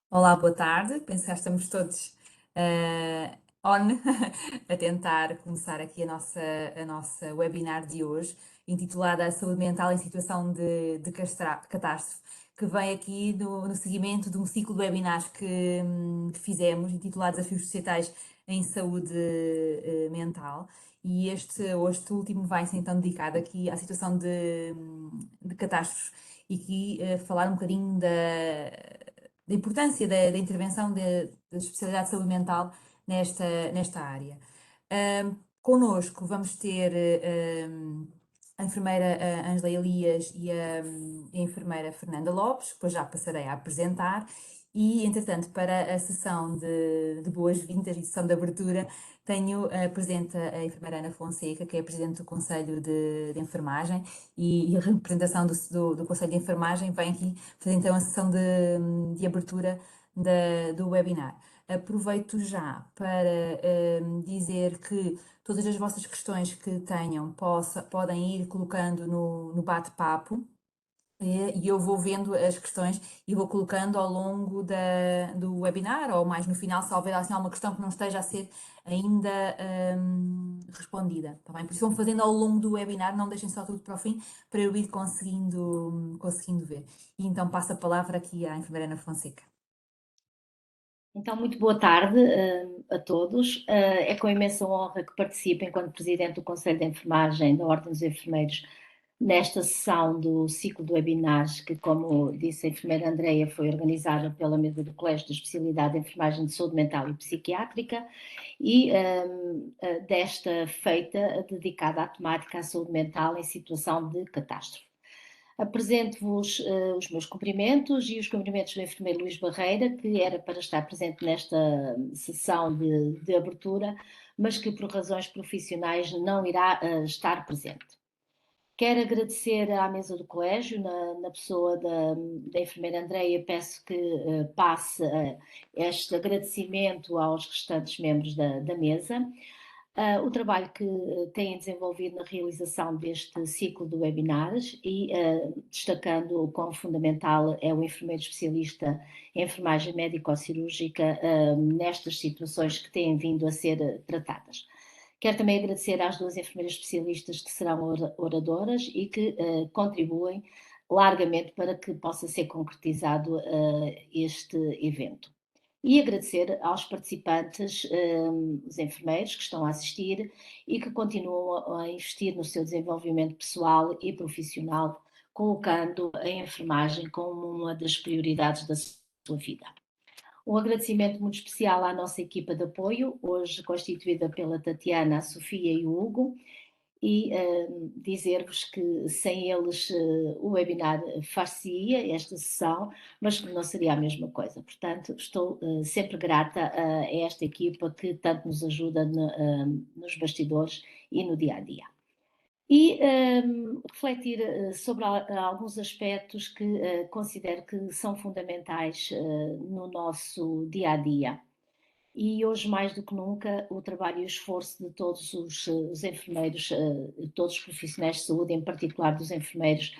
Olá, boa tarde. Penso que já estamos todos on a tentar começar aqui a nossa webinar de hoje, intitulada A Saúde Mental em Situação de Catástrofe, que vem aqui no seguimento de um ciclo de webinars que fizemos, intitulado Desafios Societais em Saúde Mental. E este último vai-se então dedicado aqui à situação de catástrofes e aqui falar um bocadinho da importância da intervenção da especialidade de saúde mental nesta área. Connosco vamos ter a enfermeira Ângela Elias e a enfermeira Fernanda Lopes, que depois já passarei a apresentar, e entretanto para a sessão de boas-vindas e sessão de abertura tenho presente a enfermeira Ana Fonseca, que é a Presidente do Conselho de Enfermagem, e a representação do Conselho de Enfermagem vem aqui fazer então a sessão de abertura do webinar. Aproveito já para dizer que todas as vossas questões que tenham podem ir colocando no bate-papo. E eu vou vendo as questões e vou colocando ao longo do webinar, ou mais no final, se houver assim, alguma questão que não esteja a ser ainda respondida. Tá bem? Por isso vão fazendo ao longo do webinar, não deixem só tudo para o fim, para eu ir conseguindo ver. E então passo a palavra aqui à enfermeira Ana Fonseca. Então, muito boa tarde a todos. É com imensa honra que participo enquanto Presidente do Conselho de Enfermagem da Ordem dos Enfermeiros nesta sessão do ciclo de webinars que, como disse a enfermeira Andreia, foi organizada pela mesa do Colégio de Especialidade de Enfermagem de Saúde Mental e Psiquiátrica e desta feita dedicada à temática à saúde mental em situação de catástrofe. Apresento-vos os meus cumprimentos e os cumprimentos do enfermeiro Luís Barreira, que era para estar presente nesta sessão de abertura, mas que por razões profissionais não irá estar presente. Quero agradecer à mesa do colégio, na pessoa da enfermeira Andreia, peço que passe este agradecimento aos restantes membros da mesa. O trabalho que têm desenvolvido na realização deste ciclo de webinars e destacando o quão fundamental é o enfermeiro especialista em enfermagem médico-cirúrgica nestas situações que têm vindo a ser tratadas. Quero também agradecer às duas enfermeiras especialistas que serão oradoras e que contribuem largamente para que possa ser concretizado este evento. E agradecer aos participantes, os enfermeiros que estão a assistir e que continuam a investir no seu desenvolvimento pessoal e profissional, colocando a enfermagem como uma das prioridades da sua vida. Um agradecimento muito especial à nossa equipa de apoio, hoje constituída pela Tatiana, a Sofia e o Hugo, e dizer-vos que sem eles o webinar far-se-ia, esta sessão, mas que não seria a mesma coisa. Portanto, estou sempre grata a esta equipa que tanto nos ajuda nos bastidores e no dia-a-dia. E refletir sobre alguns aspectos que considero que são fundamentais no nosso dia-a-dia. E hoje, mais do que nunca, o trabalho e o esforço de todos os enfermeiros, todos os profissionais de saúde, em particular dos enfermeiros,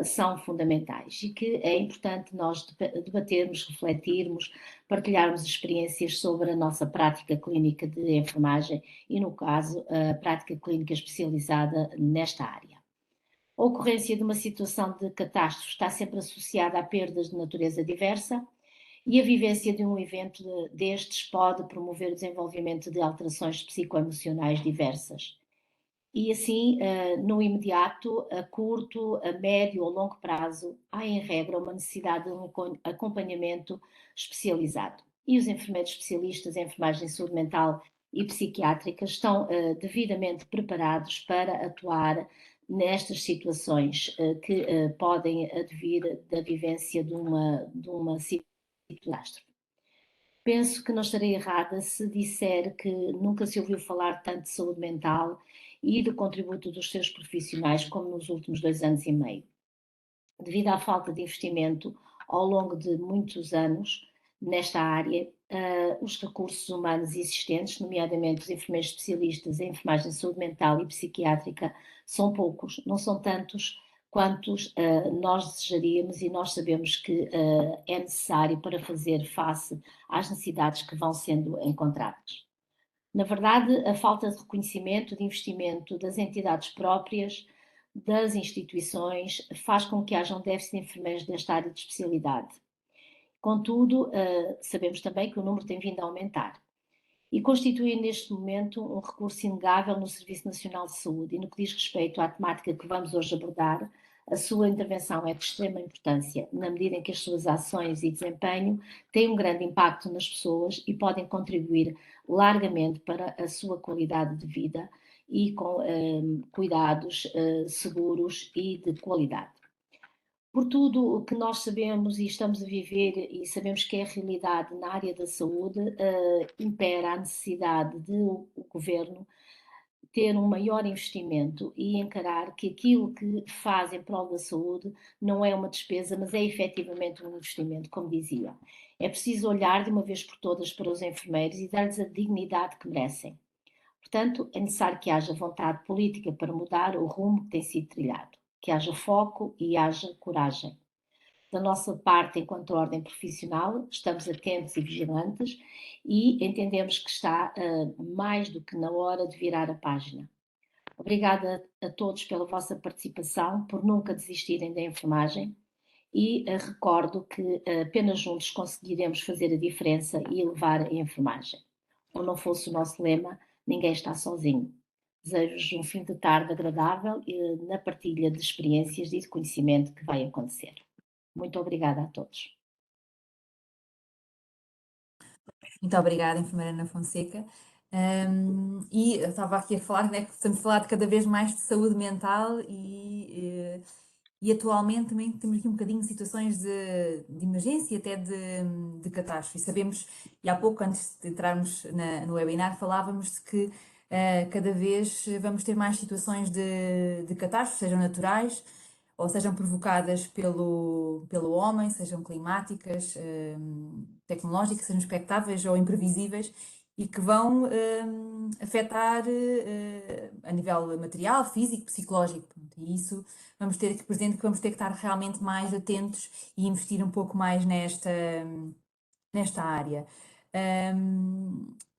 são fundamentais e que é importante nós debatermos, refletirmos, partilharmos experiências sobre a nossa prática clínica de enfermagem e, no caso, a prática clínica especializada nesta área. A ocorrência de uma situação de catástrofe está sempre associada a perdas de natureza diversa, e a vivência de um evento destes pode promover o desenvolvimento de alterações psicoemocionais diversas. E assim, no imediato, a curto, a médio ou longo prazo, há em regra uma necessidade de um acompanhamento especializado. E os enfermeiros especialistas em enfermagem de saúde mental e psiquiátrica estão devidamente preparados para atuar nestas situações que podem advir da vivência de uma catástrofe. Penso que não estarei errada se disser que nunca se ouviu falar tanto de saúde mental e do contributo dos seus profissionais como nos últimos 2 anos e meio. Devido à falta de investimento ao longo de muitos anos nesta área, os recursos humanos existentes, nomeadamente os enfermeiros especialistas em enfermagem de saúde mental e psiquiátrica, são poucos, não são tantos quantos nós desejaríamos, e nós sabemos que é necessário para fazer face às necessidades que vão sendo encontradas. Na verdade, a falta de reconhecimento, de investimento das entidades próprias, das instituições, faz com que haja um déficit de enfermeiros desta área de especialidade. Contudo, sabemos também que o número tem vindo a aumentar e constitui neste momento um recurso inegável no Serviço Nacional de Saúde. E no que diz respeito à temática que vamos hoje abordar, a sua intervenção é de extrema importância, na medida em que as suas ações e desempenho têm um grande impacto nas pessoas e podem contribuir largamente para a sua qualidade de vida e com cuidados seguros e de qualidade. Por tudo o que nós sabemos e estamos a viver e sabemos que é a realidade na área da saúde, impera a necessidade de o Governo ter um maior investimento e encarar que aquilo que faz em prol da saúde não é uma despesa, mas é efetivamente um investimento, como dizia. É preciso olhar de uma vez por todas para os enfermeiros e dar-lhes a dignidade que merecem. Portanto, é necessário que haja vontade política para mudar o rumo que tem sido trilhado, que haja foco e haja coragem. Da nossa parte, enquanto ordem profissional, estamos atentos e vigilantes e entendemos que está mais do que na hora de virar a página. Obrigada a todos pela vossa participação, por nunca desistirem da enfermagem e recordo que apenas juntos conseguiremos fazer a diferença e elevar a enfermagem. Ou não fosse o nosso lema, ninguém está sozinho. Desejo-vos um fim de tarde agradável na partilha de experiências e de conhecimento que vai acontecer. Muito obrigada a todos. Muito obrigada, enfermeira Ana Fonseca. E eu estava aqui a falar, né, que estamos a falar de cada vez mais de saúde mental e atualmente também temos aqui um bocadinho de situações de emergência, até de catástrofe. E sabemos, e há pouco, antes de entrarmos no webinar, falávamos de que cada vez vamos ter mais situações de catástrofe, sejam naturais ou sejam provocadas pelo homem, sejam climáticas, tecnológicas, sejam expectáveis ou imprevisíveis e que vão afetar a nível material, físico, psicológico. E isso vamos ter aqui presente que vamos ter que estar realmente mais atentos e investir um pouco mais nesta área.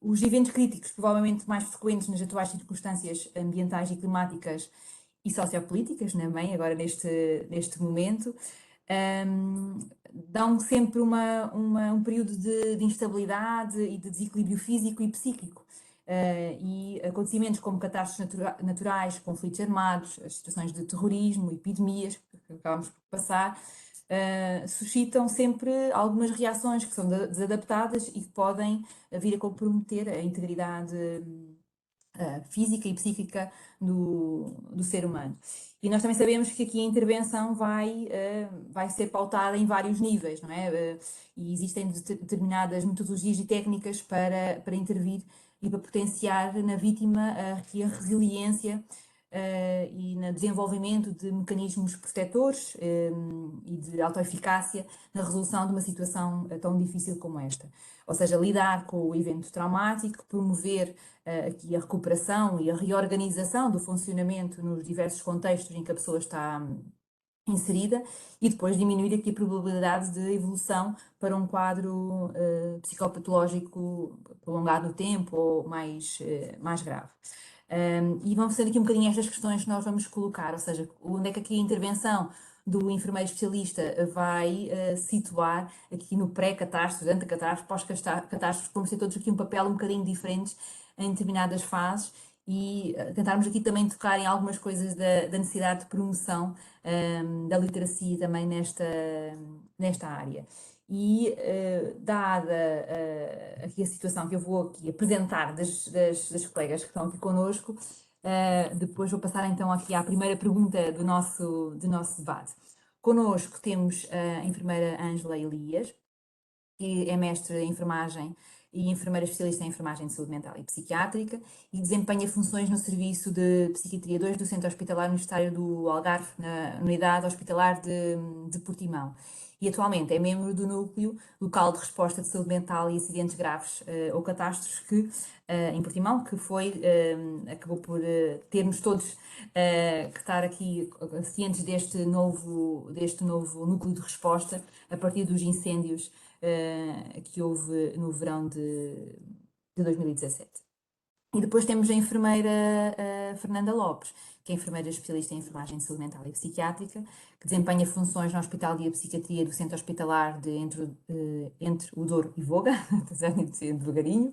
Os eventos críticos, provavelmente mais frequentes nas atuais circunstâncias ambientais e climáticas e sociopolíticas, também, agora neste momento, dão sempre um período de instabilidade e de desequilíbrio físico e psíquico. E acontecimentos como catástrofes naturais, conflitos armados, as situações de terrorismo, epidemias que acabamos por passar, suscitam sempre algumas reações que são desadaptadas e que podem vir a comprometer a integridade física e psíquica do ser humano. E nós também sabemos que aqui a intervenção vai ser pautada em vários níveis, não é? E existem determinadas metodologias e técnicas para intervir e para potenciar na vítima aqui a resiliência e no desenvolvimento de mecanismos protetores e de autoeficácia na resolução de uma situação tão difícil como esta. Ou seja, lidar com o evento traumático, promover aqui a recuperação e a reorganização do funcionamento nos diversos contextos em que a pessoa está inserida e depois diminuir aqui a probabilidade de evolução para um quadro psicopatológico prolongado no tempo ou mais grave. E vão ser aqui um bocadinho estas questões que nós vamos colocar, ou seja, onde é que aqui a intervenção do enfermeiro especialista vai situar aqui no pré-catástrofe, durante a catástrofe, pós-catástrofe, vamos ter todos aqui um papel um bocadinho diferente em determinadas fases e tentarmos aqui também tocar em algumas coisas da necessidade de promoção da literacia também nesta área. E dada aqui a situação que eu vou aqui apresentar das colegas que estão aqui connosco, depois vou passar então aqui à primeira pergunta do nosso debate. Connosco temos a enfermeira Ângela Elias, que é mestre em enfermagem e enfermeira especialista em enfermagem de saúde mental e psiquiátrica e desempenha funções no Serviço de Psiquiatria 2 do Centro Hospitalar Universitário do Algarve, na Unidade Hospitalar de Portimão. e atualmente é membro do Núcleo Local de Resposta de Saúde Mental e Acidentes Graves ou Catástrofes, que, em Portimão, que foi, acabou por termos todos que estar aqui cientes deste novo núcleo de resposta a partir dos incêndios que houve no verão de 2017. E depois temos a enfermeira Fernanda Lopes, que é enfermeira especialista em enfermagem de saúde mental e psiquiátrica, que desempenha funções no Hospital de Psiquiatria do Centro Hospitalar entre o Douro e Voga, apesar de ser devagarinho,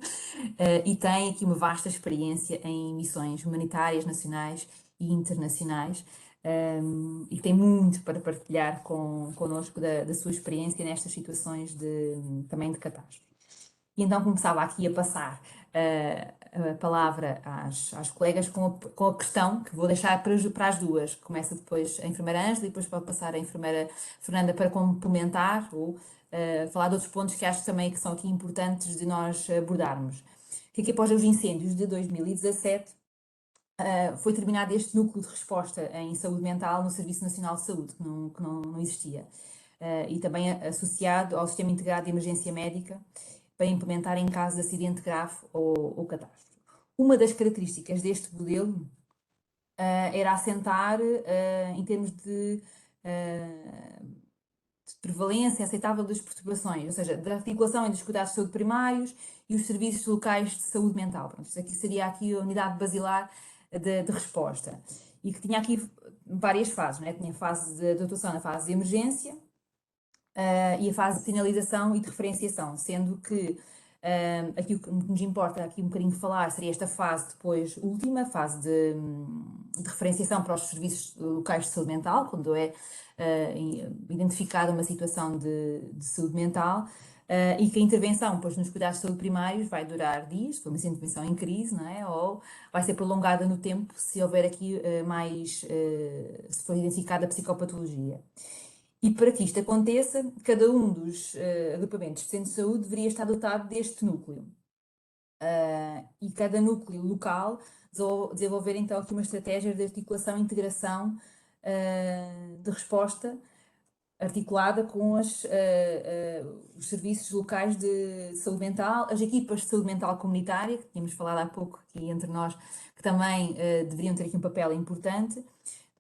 e tem aqui uma vasta experiência em missões humanitárias nacionais e internacionais. E tem muito para partilhar connosco da sua experiência nestas situações também de catástrofe. E então começava aqui a passar a palavra às colegas com a questão que vou deixar para as duas. Começa depois a enfermeira Ângela e depois pode passar a enfermeira Fernanda para complementar ou falar de outros pontos que acho também que são aqui importantes de nós abordarmos. Que aqui após os incêndios de 2017 foi terminado este núcleo de resposta em saúde mental no Serviço Nacional de Saúde, que não existia. E também associado ao Sistema Integrado de Emergência Médica, para implementar em caso de acidente grave ou catástrofe. Uma das características deste modelo era assentar em termos de prevalência aceitável das perturbações, ou seja, da articulação entre os cuidados de saúde primários e os serviços locais de saúde mental. Pronto, isto aqui seria aqui a unidade basilar de resposta. E que tinha aqui várias fases, né? Tinha a fase de atuação na fase de emergência, e a fase de sinalização e de referenciação, sendo que aqui o que nos importa aqui um bocadinho falar seria esta fase depois última, fase de referenciação para os serviços locais de saúde mental, quando é identificada uma situação de saúde mental, e que a intervenção pois, nos cuidados de saúde primários vai durar dias, se for uma intervenção em crise, não é? Ou vai ser prolongada no tempo se houver aqui se for identificada a psicopatologia. E para que isto aconteça, cada um dos agrupamentos de centro de saúde deveria estar dotado deste núcleo. E cada núcleo local desenvolver então aqui uma estratégia de articulação e integração de resposta articulada com os serviços locais de saúde mental, as equipas de saúde mental comunitária, que tínhamos falado há pouco aqui entre nós, que também deveriam ter aqui um papel importante.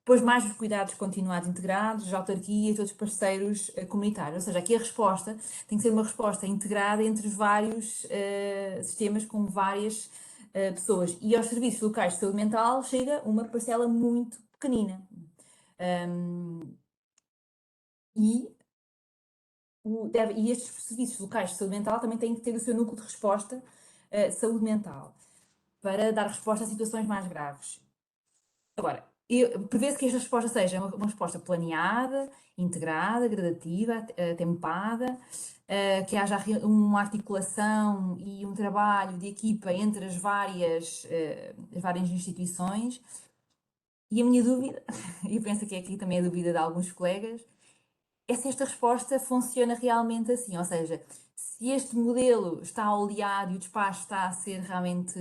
Depois, mais os cuidados continuados integrados, as autarquias e outros parceiros comunitários. Ou seja, aqui a resposta tem que ser uma resposta integrada entre os vários sistemas com várias pessoas. E aos serviços locais de saúde mental chega uma parcela muito pequenina. E estes serviços locais de saúde mental também têm que ter o seu núcleo de resposta de saúde mental para dar resposta a situações mais graves. Agora, prevê-se que esta resposta seja uma resposta planeada, integrada, gradativa, atempada, que haja uma articulação e um trabalho de equipa entre as várias instituições. E a minha dúvida, e eu penso que é aqui também a dúvida de alguns colegas, é se esta resposta funciona realmente assim, ou seja, se este modelo está oleado e o despacho está a ser realmente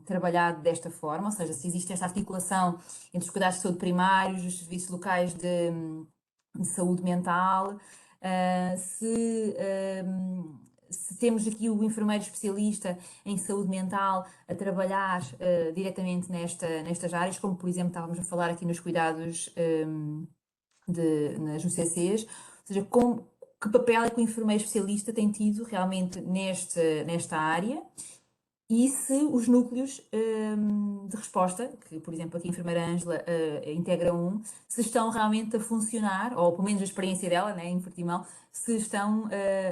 trabalhado desta forma, ou seja, se existe esta articulação entre os cuidados de saúde primários, os serviços locais de saúde mental, se temos aqui o enfermeiro especialista em saúde mental a trabalhar diretamente nestas áreas, como por exemplo estávamos a falar aqui nos cuidados nas UCCs, ou seja, que papel é que o enfermeiro especialista tem tido realmente nesta área e se os núcleos de resposta, que por exemplo aqui a enfermeira Ângela integra se estão realmente a funcionar, ou pelo menos a experiência dela, né, em Portimão, se estão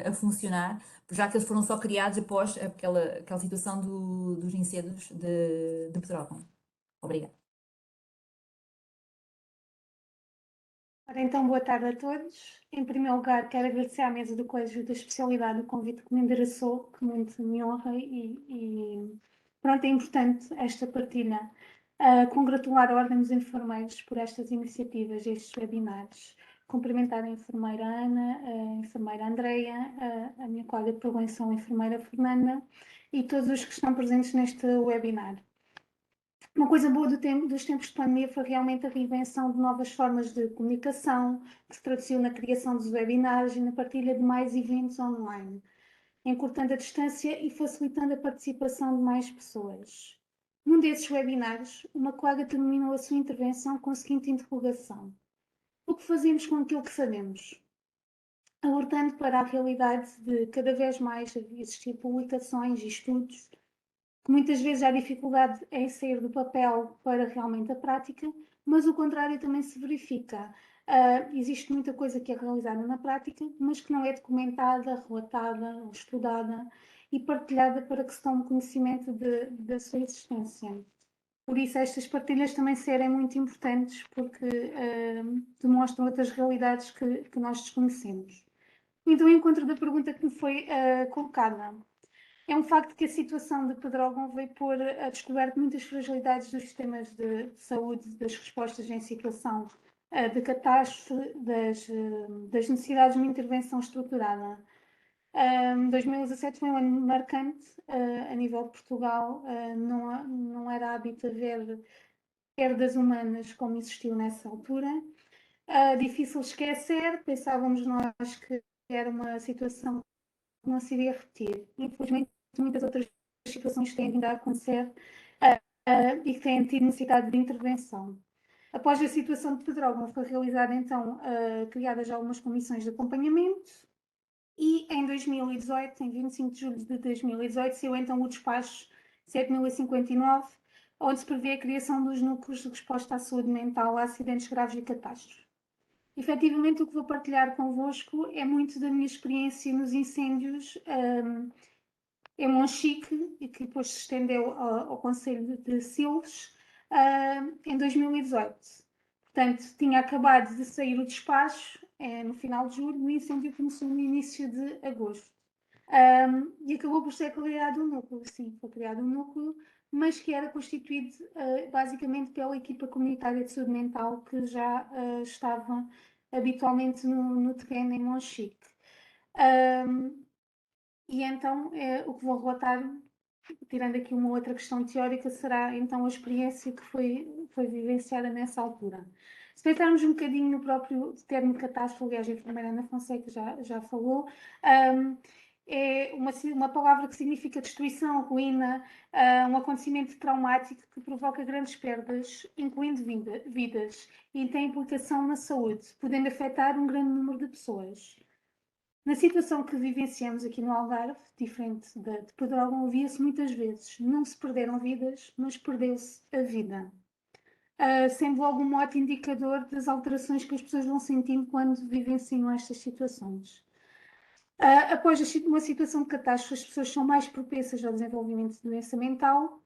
a funcionar, já que eles foram só criados após aquela situação dos incêndios de Petrógão. Obrigada. Ora, então, boa tarde a todos. Em primeiro lugar, quero agradecer à mesa do Colégio da Especialidade o convite que me endereçou, que muito me honra e pronto, é importante esta partilha. Congratular a Ordem dos Enfermeiros por estas iniciativas, estes webinars. Cumprimentar a enfermeira Ana, a enfermeira Andreia, a minha colega de prevenção, a enfermeira Fernanda e todos os que estão presentes neste webinar. Uma coisa boa dos tempos de pandemia foi realmente a reinvenção de novas formas de comunicação, que se traduziu na criação dos webinars e na partilha de mais eventos online, encurtando a distância e facilitando a participação de mais pessoas. Num desses webinars, uma colega terminou a sua intervenção com a seguinte interrogação: o que fazemos com aquilo que sabemos? Alertando para a realidade de cada vez mais existir publicações e estudos que muitas vezes há dificuldade em sair do papel para realmente a prática, mas o contrário também se verifica. Existe muita coisa que é realizada na prática, mas que não é documentada, relatada, estudada e partilhada para que se tome conhecimento da sua existência. Por isso, estas partilhas também serem muito importantes, porque demonstram outras realidades que nós desconhecemos. Então, ao encontro da pergunta que me foi colocada, é um facto que a situação de Pedrógão veio pôr a descoberto muitas fragilidades dos sistemas de saúde, das respostas em situação de catástrofe, das necessidades de uma intervenção estruturada. 2017 foi um ano marcante a nível de Portugal, não era hábito haver perdas humanas como existiu nessa altura. Difícil esquecer, pensávamos nós que era uma situação que não se iria repetir. Infelizmente, muitas outras situações têm vindo a acontecer e que têm tido necessidade de intervenção. Após a situação de Pedrógão, foi realizada então, criadas já algumas comissões de acompanhamento e em 2018, em 25 de julho de 2018, saiu então o despacho 7059, onde se prevê a criação dos núcleos de resposta à saúde mental a acidentes graves e catástrofes. Efetivamente, o que vou partilhar convosco é muito da minha experiência nos incêndios em Monchique, e que depois se estendeu ao Conselho de Silves, em 2018. Portanto, tinha acabado de sair o despacho no final de julho, o incêndio começou no início de agosto. E acabou por ser criado um núcleo, sim, foi criado um núcleo, mas que era constituído basicamente pela equipa comunitária de saúde mental que já estava habitualmente no terreno em Monchique. E então o que vou relatar, tirando aqui uma outra questão teórica, será então a experiência que foi vivenciada nessa altura. Se pensarmos um bocadinho no próprio termo catástrofe, aliás, a enfermeira Ana Fonseca já falou, é uma palavra que significa destruição, ruína, um acontecimento traumático que provoca grandes perdas, incluindo vidas, e tem implicação na saúde, podendo afetar um grande número de pessoas. Na situação que vivenciamos aqui no Algarve, diferente de Pedrógão, via-se muitas vezes, não se perderam vidas, mas perdeu-se a vida. Sendo logo um mote indicador das alterações que as pessoas vão sentindo quando vivenciam estas situações. Após uma situação de catástrofe, as pessoas são mais propensas ao desenvolvimento de doença mental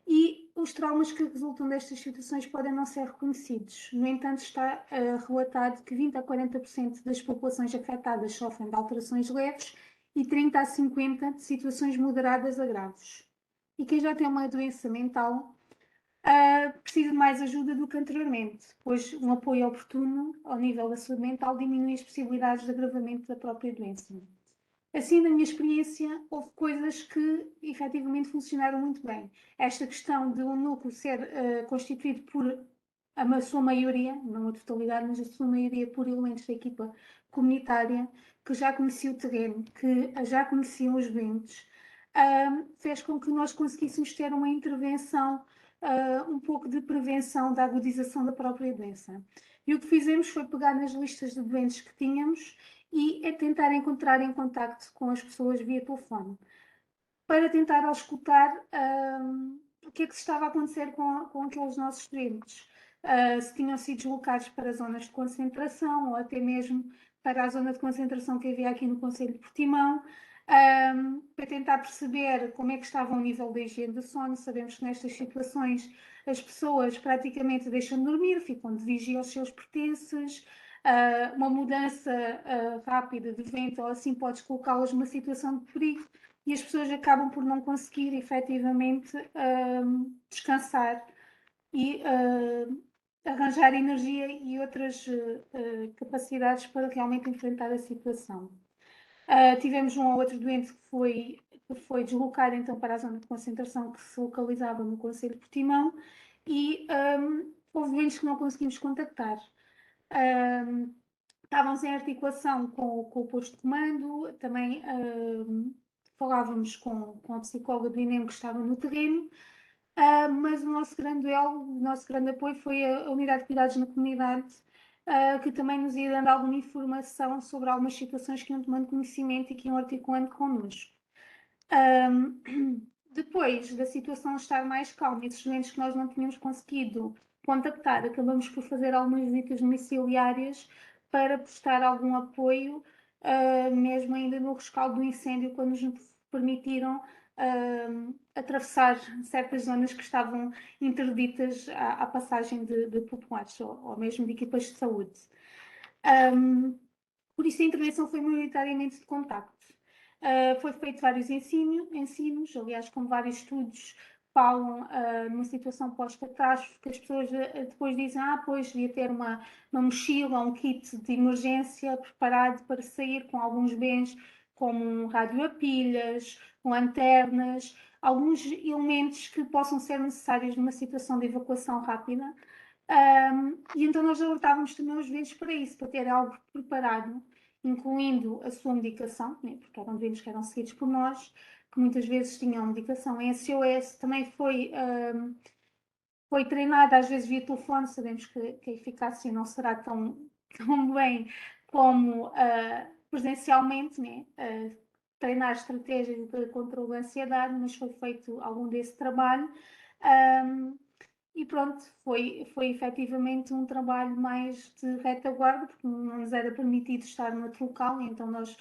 e os traumas que resultam destas situações podem não ser reconhecidos. No entanto, está relatado que 20 a 40% das populações afetadas sofrem de alterações leves e 30 a 50% de situações moderadas a graves. E quem já tem uma doença mental precisa de mais ajuda do que anteriormente, pois um apoio oportuno ao nível da saúde mental diminui as possibilidades de agravamento da própria doença. Assim, na minha experiência, houve coisas que efetivamente funcionaram muito bem. Esta questão de um núcleo ser constituído por a sua maioria, não a totalidade, mas a sua maioria por elementos da equipa comunitária, que já conheciam o terreno, que já conheciam os doentes, fez com que nós conseguíssemos ter uma intervenção, um pouco de prevenção da agudização da própria doença. E o que fizemos foi pegar nas listas de doentes que tínhamos e tentar entrar em contacto com as pessoas via telefone, para tentar auscultar o que é que se estava a acontecer com aqueles nossos doentes. Se tinham sido deslocados para zonas de concentração ou até mesmo para a zona de concentração que havia aqui no Conselho de Portimão, para tentar perceber como é que estava o nível da higiene do sono. Sabemos que nestas situações as pessoas praticamente deixam de dormir, ficam de vigia aos seus pertences, uma mudança rápida de vento ou assim pode colocá-las numa situação de perigo e as pessoas acabam por não conseguir efetivamente descansar e arranjar energia e outras capacidades para realmente enfrentar a situação. Tivemos um ou outro doente que foi deslocado então para a zona de concentração que se localizava no Conselho de Portimão e houve doentes que não conseguimos contactar. Estávamos em articulação com o posto de comando, também falávamos com a psicóloga do INEM que estava no terreno, mas o nosso grande elo, o nosso grande apoio foi a Unidade de Cuidados na Comunidade, que também nos ia dando alguma informação sobre algumas situações que iam tomando conhecimento e que iam articulando connosco. Depois da situação estar mais calma e esses doentes que nós não tínhamos conseguido contactar, acabamos por fazer algumas visitas domiciliárias para prestar algum apoio, mesmo ainda no rescaldo do incêndio, quando nos permitiram atravessar certas zonas que estavam interditas à passagem de populares ou mesmo de equipas de saúde. Por isso a intervenção foi maioritariamente de contacto. Foi feito vários ensinos, aliás, como vários estudos falam numa situação pós-catástrofe, que as pessoas depois dizem, pois devia ter uma mochila, um kit de emergência preparado para sair com alguns bens, como um rádio a pilhas, lanternas, alguns elementos que possam ser necessários numa situação de evacuação rápida. E então nós alertávamos também os doentes para isso, para ter algo preparado, incluindo a sua medicação, né, porque eram doentes que eram seguidos por nós, que muitas vezes tinham medicação em SOS, também foi treinada às vezes via telefone, sabemos que a eficácia não será tão bem como presencialmente, né? Treinar estratégias de controle da ansiedade, mas foi feito algum desse trabalho. E pronto, foi efetivamente um trabalho mais de retaguarda, porque não nos era permitido estar no outro local, então nós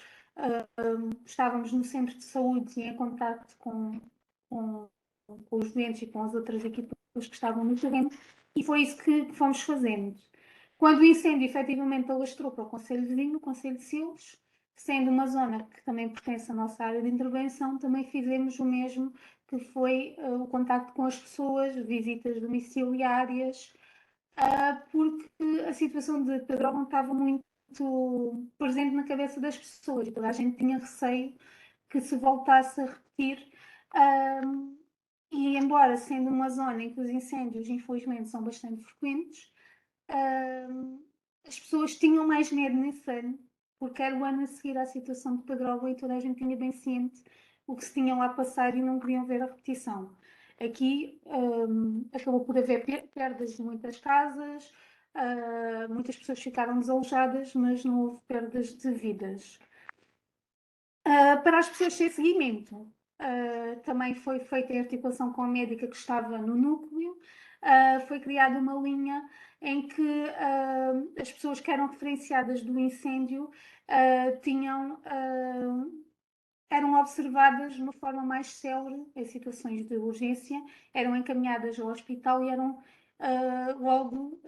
estávamos no centro de saúde e em contacto com os doentes e com as outras equipas que estavam no terreno, e foi isso que fomos fazendo. Quando o incêndio efetivamente alastrou para o Conselho Vizinho, o Conselho de Silves, sendo uma zona que também pertence à nossa área de intervenção, também fizemos o mesmo, que foi o contacto com as pessoas, visitas domiciliárias, porque a situação de Pedrógão estava muito presente na cabeça das pessoas e toda a gente tinha receio que se voltasse a repetir. E embora sendo uma zona em que os incêndios infelizmente são bastante frequentes, as pessoas tinham mais medo nesse ano, porque era o ano a seguir à situação de Pedrógão e toda a gente tinha bem ciente o que se tinha lá a passar e não queriam ver a repetição. Aqui acabou por haver perdas de muitas casas, muitas pessoas ficaram desalojadas, mas não houve perdas de vidas. Para as pessoas sem seguimento, também foi feita em articulação com a médica que estava no núcleo, foi criada uma linha em que as pessoas que eram referenciadas do incêndio eram observadas de uma forma mais célere em situações de urgência, eram encaminhadas ao hospital e eram logo,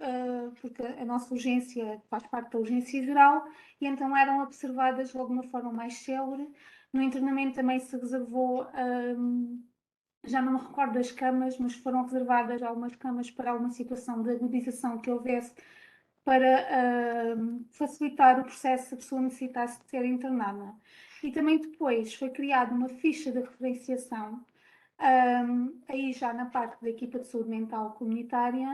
porque a nossa urgência faz parte da urgência geral, e então eram observadas logo de uma forma mais célere. No internamento também se reservou, já não me recordo das camas, mas foram reservadas algumas camas para alguma situação de agudização que houvesse, para facilitar o processo se a pessoa necessitasse de ser internada. E também depois foi criada uma ficha de referenciação, aí já na parte da equipa de saúde mental comunitária,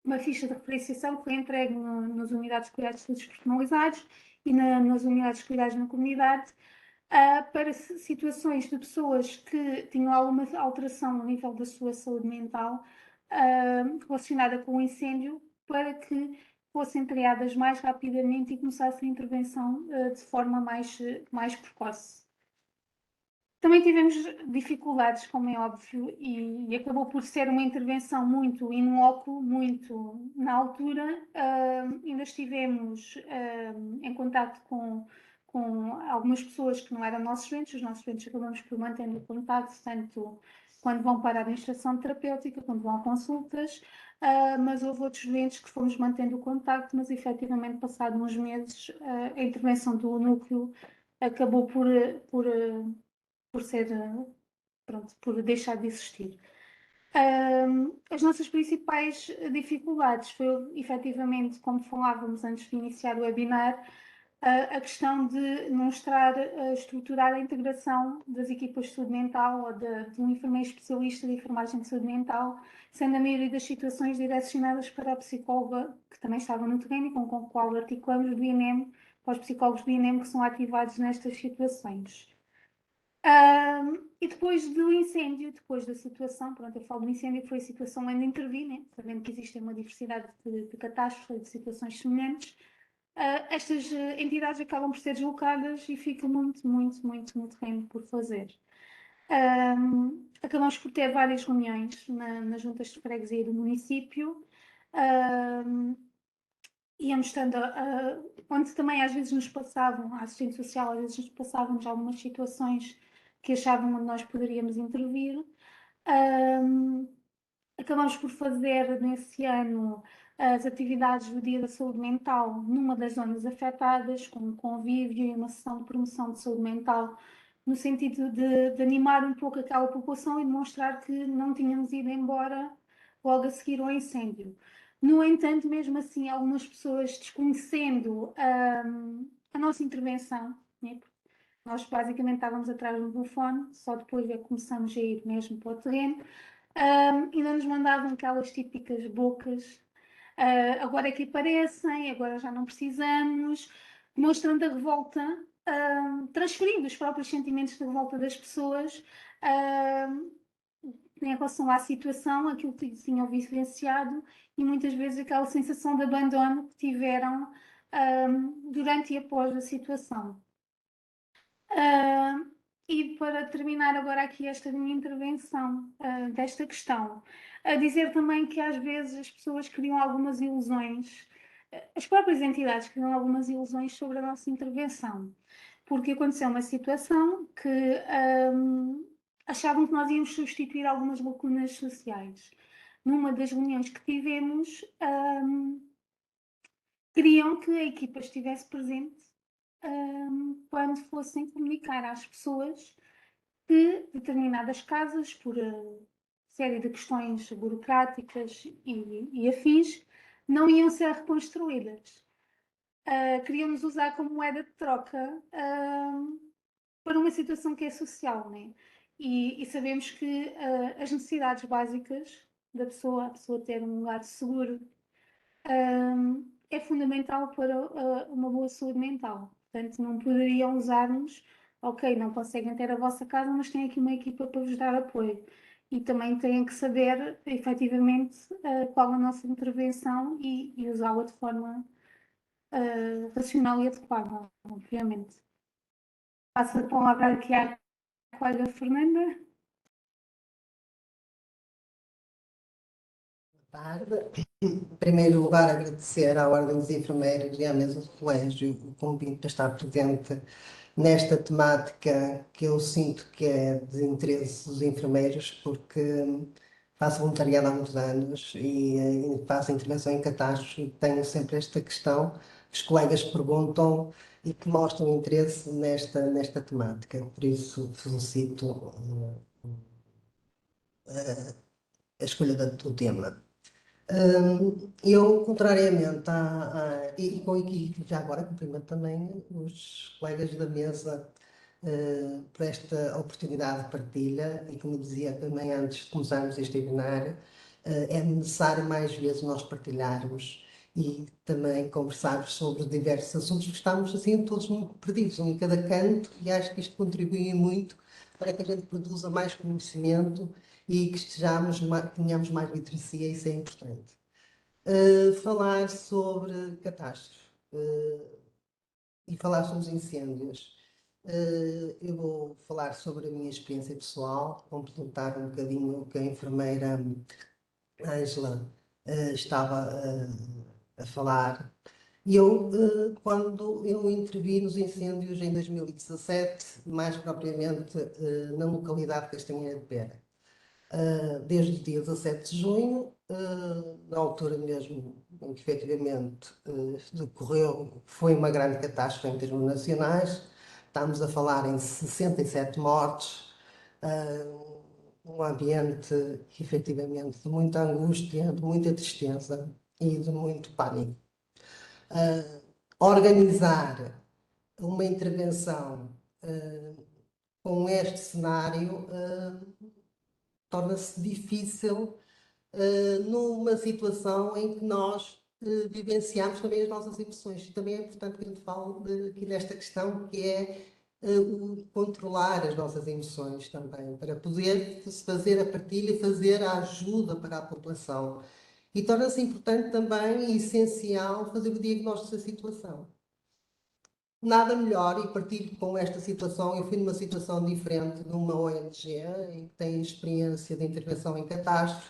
uma ficha de referenciação que foi entregue nas unidades de cuidados de saúde personalizados e nas unidades de cuidados na comunidade, para situações de pessoas que tinham alguma alteração a nível da sua saúde mental relacionada com o incêndio, para que fossem triadas mais rapidamente e começasse a intervenção de forma mais precoce. Também tivemos dificuldades, como é óbvio, e acabou por ser uma intervenção muito in loco, muito na altura. Ainda estivemos em contacto com algumas pessoas que não eram nossos doentes. Os nossos doentes acabamos por manter o contacto, tanto quando vão para a administração terapêutica, quando vão a consultas, mas houve outros doentes que fomos mantendo o contacto, mas efetivamente, passado uns meses, a intervenção do núcleo acabou por ser, pronto, por deixar de existir. As nossas principais dificuldades foi, efetivamente, como falávamos antes de iniciar o webinar, a questão de mostrar, estruturar a integração das equipas de saúde mental ou de um enfermeiro especialista de enfermagem de saúde mental, sendo a maioria das situações direcionadas para a psicóloga, que também estava no terreno e com o qual articulamos do INEM, para os psicólogos do INEM que são ativados nestas situações. E depois do incêndio, depois da situação, pronto, eu falo do incêndio, foi a situação onde intervi, né? Sabendo que existe uma diversidade de catástrofes, de situações semelhantes, estas entidades acabam por ser deslocadas e fica muito no terreno por fazer. Acabamos por ter várias reuniões nas juntas de freguesia do município, íamos estando, onde também às vezes nos passavam, a assistente social, às vezes nos passávamos algumas situações que achavam onde nós poderíamos intervir. Acabamos por fazer nesse ano as atividades do Dia da Saúde Mental numa das zonas afetadas, com um convívio e uma sessão de promoção de saúde mental, no sentido de animar um pouco aquela população e demonstrar que não tínhamos ido embora logo a seguir ao incêndio. No entanto, mesmo assim, algumas pessoas desconhecendo a nossa intervenção, né? Nós basicamente estávamos atrás do telefone, só depois é que começamos a ir mesmo para o terreno. Ainda nos mandavam aquelas típicas bocas, agora é que aparecem, agora já não precisamos, mostrando a revolta, transferindo os próprios sentimentos de revolta das pessoas em relação à situação, aquilo que tinham vivenciado e muitas vezes aquela sensação de abandono que tiveram durante e após a situação. E para terminar agora aqui esta minha intervenção desta questão, a dizer também que às vezes as pessoas criam algumas ilusões, as próprias entidades criam algumas ilusões sobre a nossa intervenção, porque aconteceu uma situação que achavam que nós íamos substituir algumas lacunas sociais. Numa das reuniões que tivemos, queriam que a equipa estivesse presente quando fossem comunicar às pessoas que determinadas casas, por série de questões burocráticas e afins, não iam ser reconstruídas. Queriam-nos usar como moeda de troca para uma situação que é social, né? E sabemos que as necessidades básicas da pessoa, a pessoa ter um lugar seguro, é fundamental para uma boa saúde mental. Portanto, não poderiam usar-nos, ok, não conseguem ter a vossa casa, mas têm aqui uma equipa para vos dar apoio. E também têm que saber, efetivamente, qual a nossa intervenção e usá-la de forma racional e adequada, obviamente. Passo a palavra aqui à colega Fernanda. Boa tarde. Em primeiro lugar, agradecer à Ordem dos Enfermeiros e à mesa do colégio o convite para estar presente nesta temática que eu sinto que é de interesse dos enfermeiros, porque faço voluntariado há muitos anos e faço intervenção em catástrofe e tenho sempre esta questão que os colegas perguntam e que mostram interesse nesta temática. Por isso, felicito a escolha do tema. Eu, contrariamente e já agora cumprimento também os colegas da mesa por esta oportunidade de partilha e como dizia também antes de começarmos este webinar, é necessário mais vezes nós partilharmos e também conversarmos sobre diversos assuntos que estamos assim todos perdidos em cada canto e acho que isto contribui muito para que a gente produza mais conhecimento e que tenhamos mais literacia, isso é importante. Falar sobre catástrofes e falar sobre os incêndios. Eu vou falar sobre a minha experiência pessoal, complementar um bocadinho o que a enfermeira Ângela estava a falar. Quando eu intervi nos incêndios em 2017, mais propriamente na localidade de Castanheira de Pera, desde o dia 17 de junho, na altura mesmo em que efetivamente foi uma grande catástrofe em termos nacionais, estamos a falar em 67 mortes, um ambiente efetivamente de muita angústia, de muita tristeza e de muito pânico. Organizar uma intervenção com este cenário torna-se difícil numa situação em que nós vivenciamos também as nossas emoções. E também é importante que a gente fale aqui nesta questão, que é o controlar as nossas emoções também, para poder fazer a partilha e fazer a ajuda para a população. E torna-se importante também e essencial fazer o diagnóstico da situação. Nada melhor, e partilho com esta situação, eu fui numa situação diferente numa ONG, em que tem experiência de intervenção em catástrofe,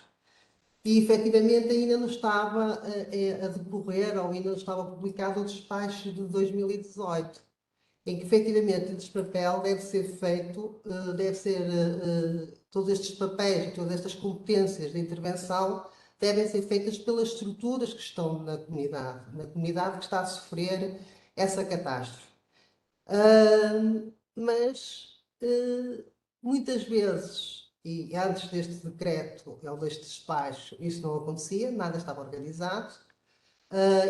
e efetivamente ainda não estava a decorrer, ou ainda não estava publicado o despacho de 2018, em que efetivamente este papel deve ser feito, todos estes papéis, todas estas competências de intervenção devem ser feitas pelas estruturas que estão na comunidade que está a sofrer essa catástrofe. Mas muitas vezes, e antes deste decreto ou deste despacho, isso não acontecia, nada estava organizado.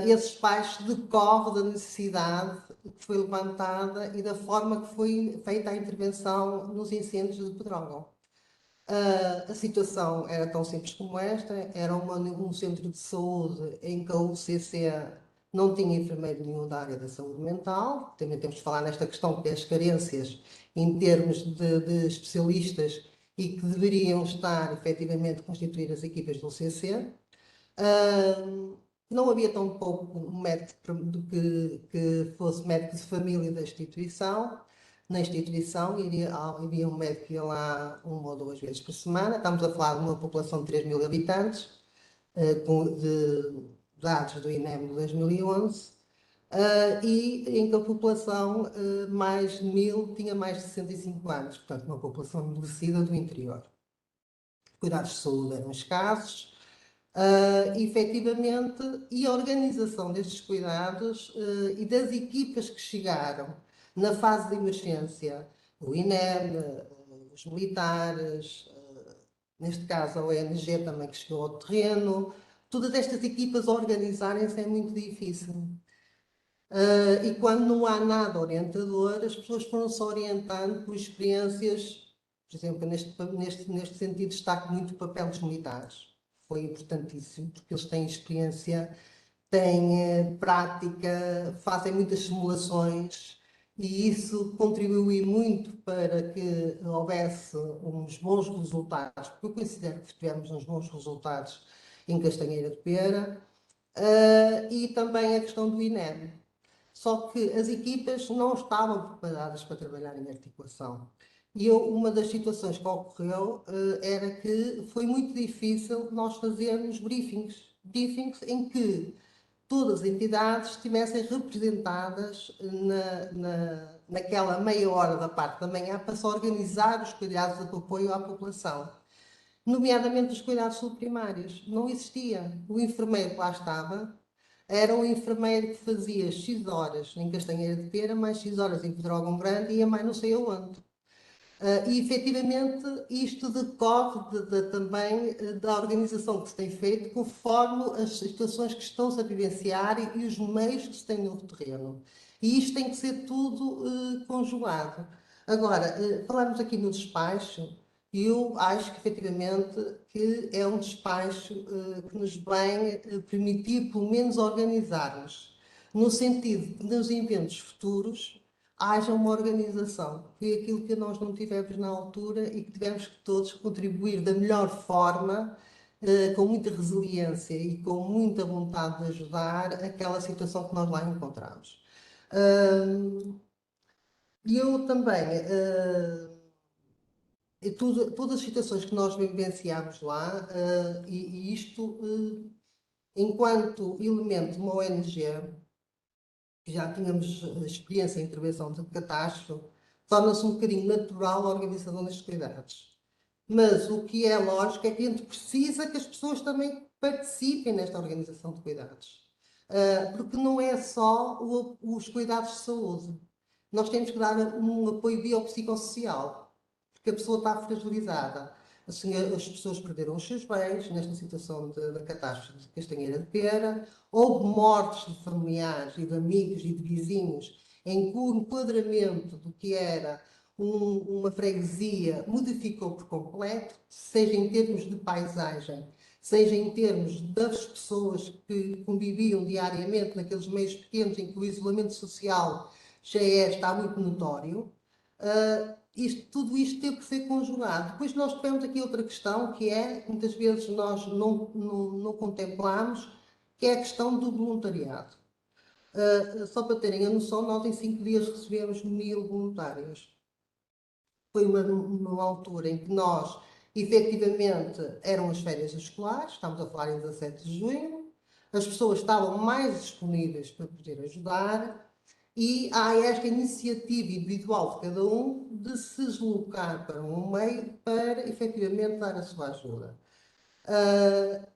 Esse despacho decorre da necessidade que foi levantada e da forma que foi feita a intervenção nos incêndios de Pedrógão. A situação era tão simples como esta, era um centro de saúde em que a UCC não tinha enfermeiro nenhum da área da saúde mental. Também temos de falar nesta questão que é as carências em termos de especialistas e que deveriam estar efetivamente a constituir as equipas do UCC. Não havia tão pouco um médico que fosse médico de família da instituição. Na instituição havia um médico que ia lá 1 ou 2 vezes por semana. Estamos a falar de uma população de 3.000 habitantes, de dados do INEM de 2011, e em que a população mais de 1.000 tinha mais de 65 anos, portanto uma população envelhecida do interior. Cuidados de saúde eram escassos, efetivamente, e a organização destes cuidados e das equipas que chegaram na fase de emergência, o INEM, os militares, neste caso a ONG também que chegou ao terreno, todas estas equipas organizarem-se é muito difícil. E quando não há nada orientador, as pessoas foram-se orientando por experiências, por exemplo, neste sentido destaco muito o papel dos militares. Foi importantíssimo, porque eles têm experiência, têm prática, fazem muitas simulações, e isso contribuiu muito para que houvesse uns bons resultados, porque eu considero que tivemos uns bons resultados em Castanheira de Pera, e também a questão do INEM. Só que as equipas não estavam preparadas para trabalhar em articulação. E uma das situações que ocorreu era que foi muito difícil nós fazermos briefings em que todas as entidades estivessem representadas naquela meia hora da parte da manhã para se organizar os cuidados de apoio à população, nomeadamente os cuidados subprimários. Não existia. O enfermeiro que lá estava era um enfermeiro que fazia X horas em Castanheira de Pera, mais X horas em Pedrógão Grande e ia mais não sei aonde. E efetivamente isto decorre também da organização que se tem feito conforme as situações que estão-se a vivenciar e os meios que se têm no terreno. E isto tem que ser tudo conjugado. Agora, falamos aqui no despacho, e eu acho que efetivamente que é um despacho que nos vem permitir pelo menos organizar-nos, no sentido de nos eventos futuros haja uma organização. Foi aquilo que nós não tivemos na altura e que tivemos que todos contribuir da melhor forma, com muita resiliência e com muita vontade de ajudar aquela situação que nós lá encontramos. E eu também, todas as situações que nós vivenciámos lá, e isto, enquanto elemento de uma ONG, que já tínhamos experiência em intervenção de catástrofe, torna-se um bocadinho natural a organização destes cuidados. Mas o que é lógico é que a gente precisa que as pessoas também participem nesta organização de cuidados. Porque não é só os cuidados de saúde. Nós temos que dar um apoio biopsicossocial, porque a pessoa está fragilizada. As pessoas perderam os seus bens nesta situação da catástrofe de Castanheira de Pera, houve mortes de familiares e de amigos e de vizinhos em que o enquadramento do que era uma freguesia modificou por completo, seja em termos de paisagem, seja em termos das pessoas que conviviam diariamente naqueles meios pequenos em que o isolamento social está muito notório. Tudo isto teve que ser conjugado. Depois nós tivemos aqui outra questão, que é, muitas vezes nós não contemplamos, que é a questão do voluntariado. Só para terem a noção, nós em 5 dias recebemos 1000 voluntários. Foi uma altura em que nós, efetivamente, eram as férias escolares, estamos a falar em 17 de junho, as pessoas estavam mais disponíveis para poder ajudar e há esta iniciativa individual de cada um de se deslocar para um meio para, efetivamente, dar a sua ajuda.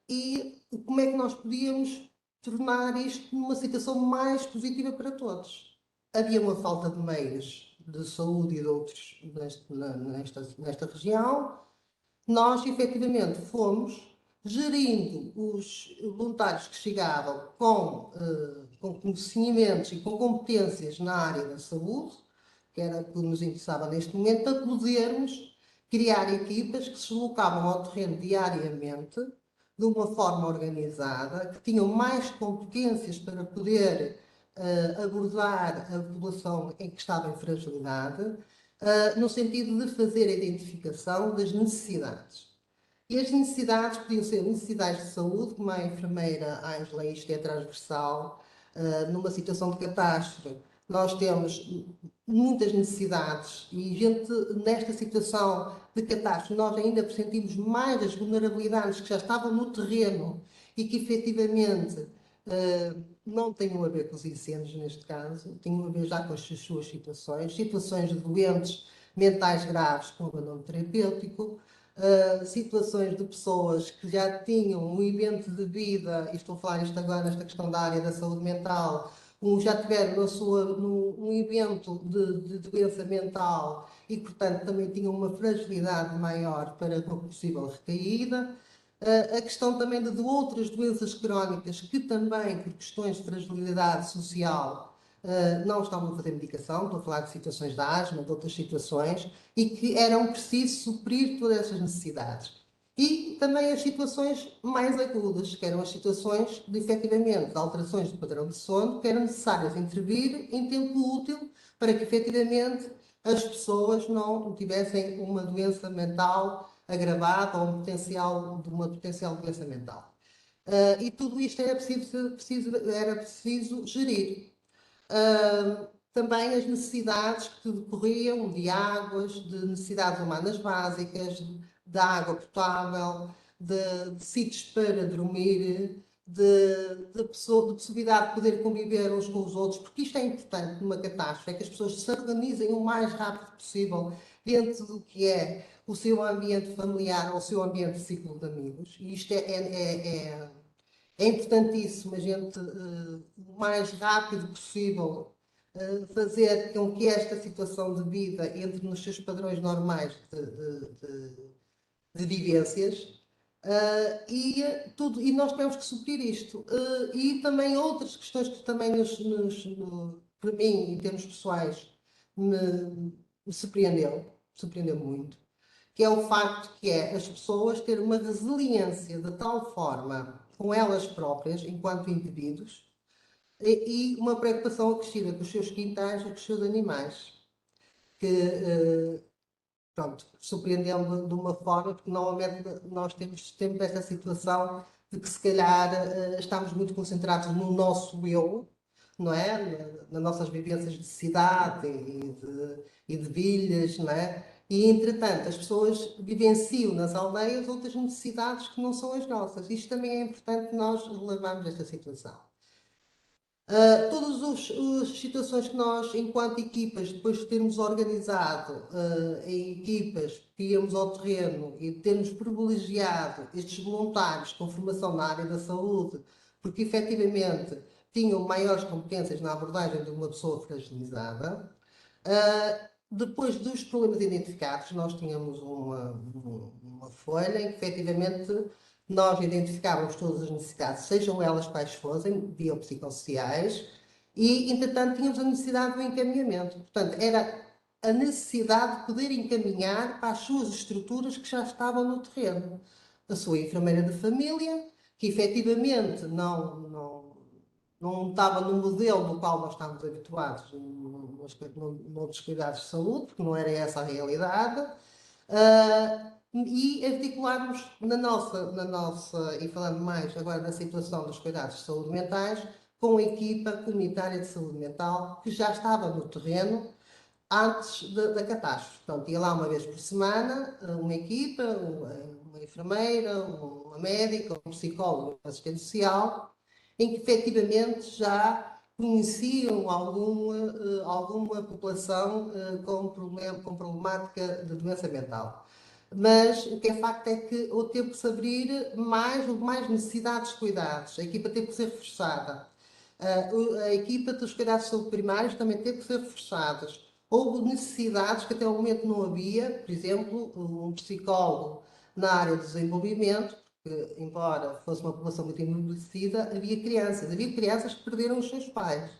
E como é que nós podíamos tornar isto numa situação mais positiva para todos? Havia uma falta de meios de saúde e de outros nesta região. Nós, efetivamente, fomos gerindo os voluntários que chegavam com conhecimentos e com competências na área da saúde, que era o que nos interessava neste momento, para podermos criar equipas que se deslocavam ao terreno diariamente, de uma forma organizada, que tinham mais competências para poder abordar a população em que estava em fragilidade, no sentido de fazer a identificação das necessidades. E as necessidades podiam ser necessidades de saúde, como a enfermeira Ângela, isto é transversal, numa situação de catástrofe. Nós temos muitas necessidades e, gente, nesta situação de catástrofe, nós ainda pressentimos mais as vulnerabilidades que já estavam no terreno e que, efetivamente, não tenham a ver com os incêndios, neste caso, tenham a ver já com as suas situações de doentes mentais graves com abandono terapêutico, situações de pessoas que já tinham um evento de vida, e estou a falar isto agora nesta questão da área da saúde mental, já tiveram um evento de doença mental e, portanto, também tinham uma fragilidade maior para uma possível recaída. A questão também de outras doenças crónicas que também, por questões de fragilidade social, não estavam a fazer medicação, estou a falar de situações de asma, de outras situações, e que eram preciso suprir todas essas necessidades. E também as situações mais agudas, que eram as situações de, efetivamente, de alterações do padrão de sono, que eram necessárias intervir em tempo útil para que, efetivamente, as pessoas não tivessem uma doença mental agravada ou de uma potencial doença mental. E tudo isto era preciso gerir. Também as necessidades que decorriam de águas, de necessidades humanas básicas, de água potável, de sítios para dormir, de possibilidade de poder conviver uns com os outros, porque isto é importante numa catástrofe, é que as pessoas se organizem o mais rápido possível dentro do que é o seu ambiente familiar ou o seu ambiente de ciclo de amigos. E isto é importantíssimo a gente, o mais rápido possível, fazer com que esta situação de vida entre nos seus padrões normais de vivências, e nós temos que suprir isto. E também outras questões que também para mim, em termos pessoais, me surpreendeu muito, que é o facto que é as pessoas terem uma resiliência de tal forma com elas próprias, enquanto indivíduos, e uma preocupação acrescida com os seus quintais e com os seus animais, que, pronto, surpreendeu-me de uma forma, porque normalmente nós temos sempre esta situação de que se calhar estamos muito concentrados no nosso eu, não é? Nas nossas vivências de cidade e de vilhas, não é? E, entretanto, as pessoas vivenciam nas aldeias outras necessidades que não são as nossas. Isto também é importante nós relevarmos esta situação. Todas as situações que nós, enquanto equipas, depois de termos organizado em equipas, que íamos ao terreno e termos privilegiado estes voluntários com formação na área da saúde, porque efetivamente tinham maiores competências na abordagem de uma pessoa fragilizada. Depois dos problemas identificados, nós tínhamos uma folha em que efetivamente nós identificávamos todas as necessidades, sejam elas quais fossem, biopsicossociais, E, entretanto, tínhamos a necessidade do encaminhamento. Portanto, era a necessidade de poder encaminhar para as suas estruturas que já estavam no terreno. A sua enfermeira de família, que efetivamente não estava no modelo do qual nós estávamos habituados nos cuidados de saúde, porque não era essa a realidade, e articularmos e falando mais agora da situação dos cuidados de saúde mentais, com a equipa comunitária de saúde mental que já estava no terreno antes da catástrofe. Portanto, ia lá uma vez por semana, uma equipa, uma enfermeira, uma médica, um psicólogo, um assistente social, em que efetivamente já conheciam alguma população com problemática de doença mental. Mas o que é facto é que houve tempo de se abrir mais necessidades de cuidados. A equipa teve que ser reforçada. A equipa dos cuidados de saúde primários também teve que ser reforçada. Houve necessidades que até o momento não havia, por exemplo, um psicólogo na área do desenvolvimento, porque, embora fosse uma população muito envelhecida, havia crianças que perderam os seus pais.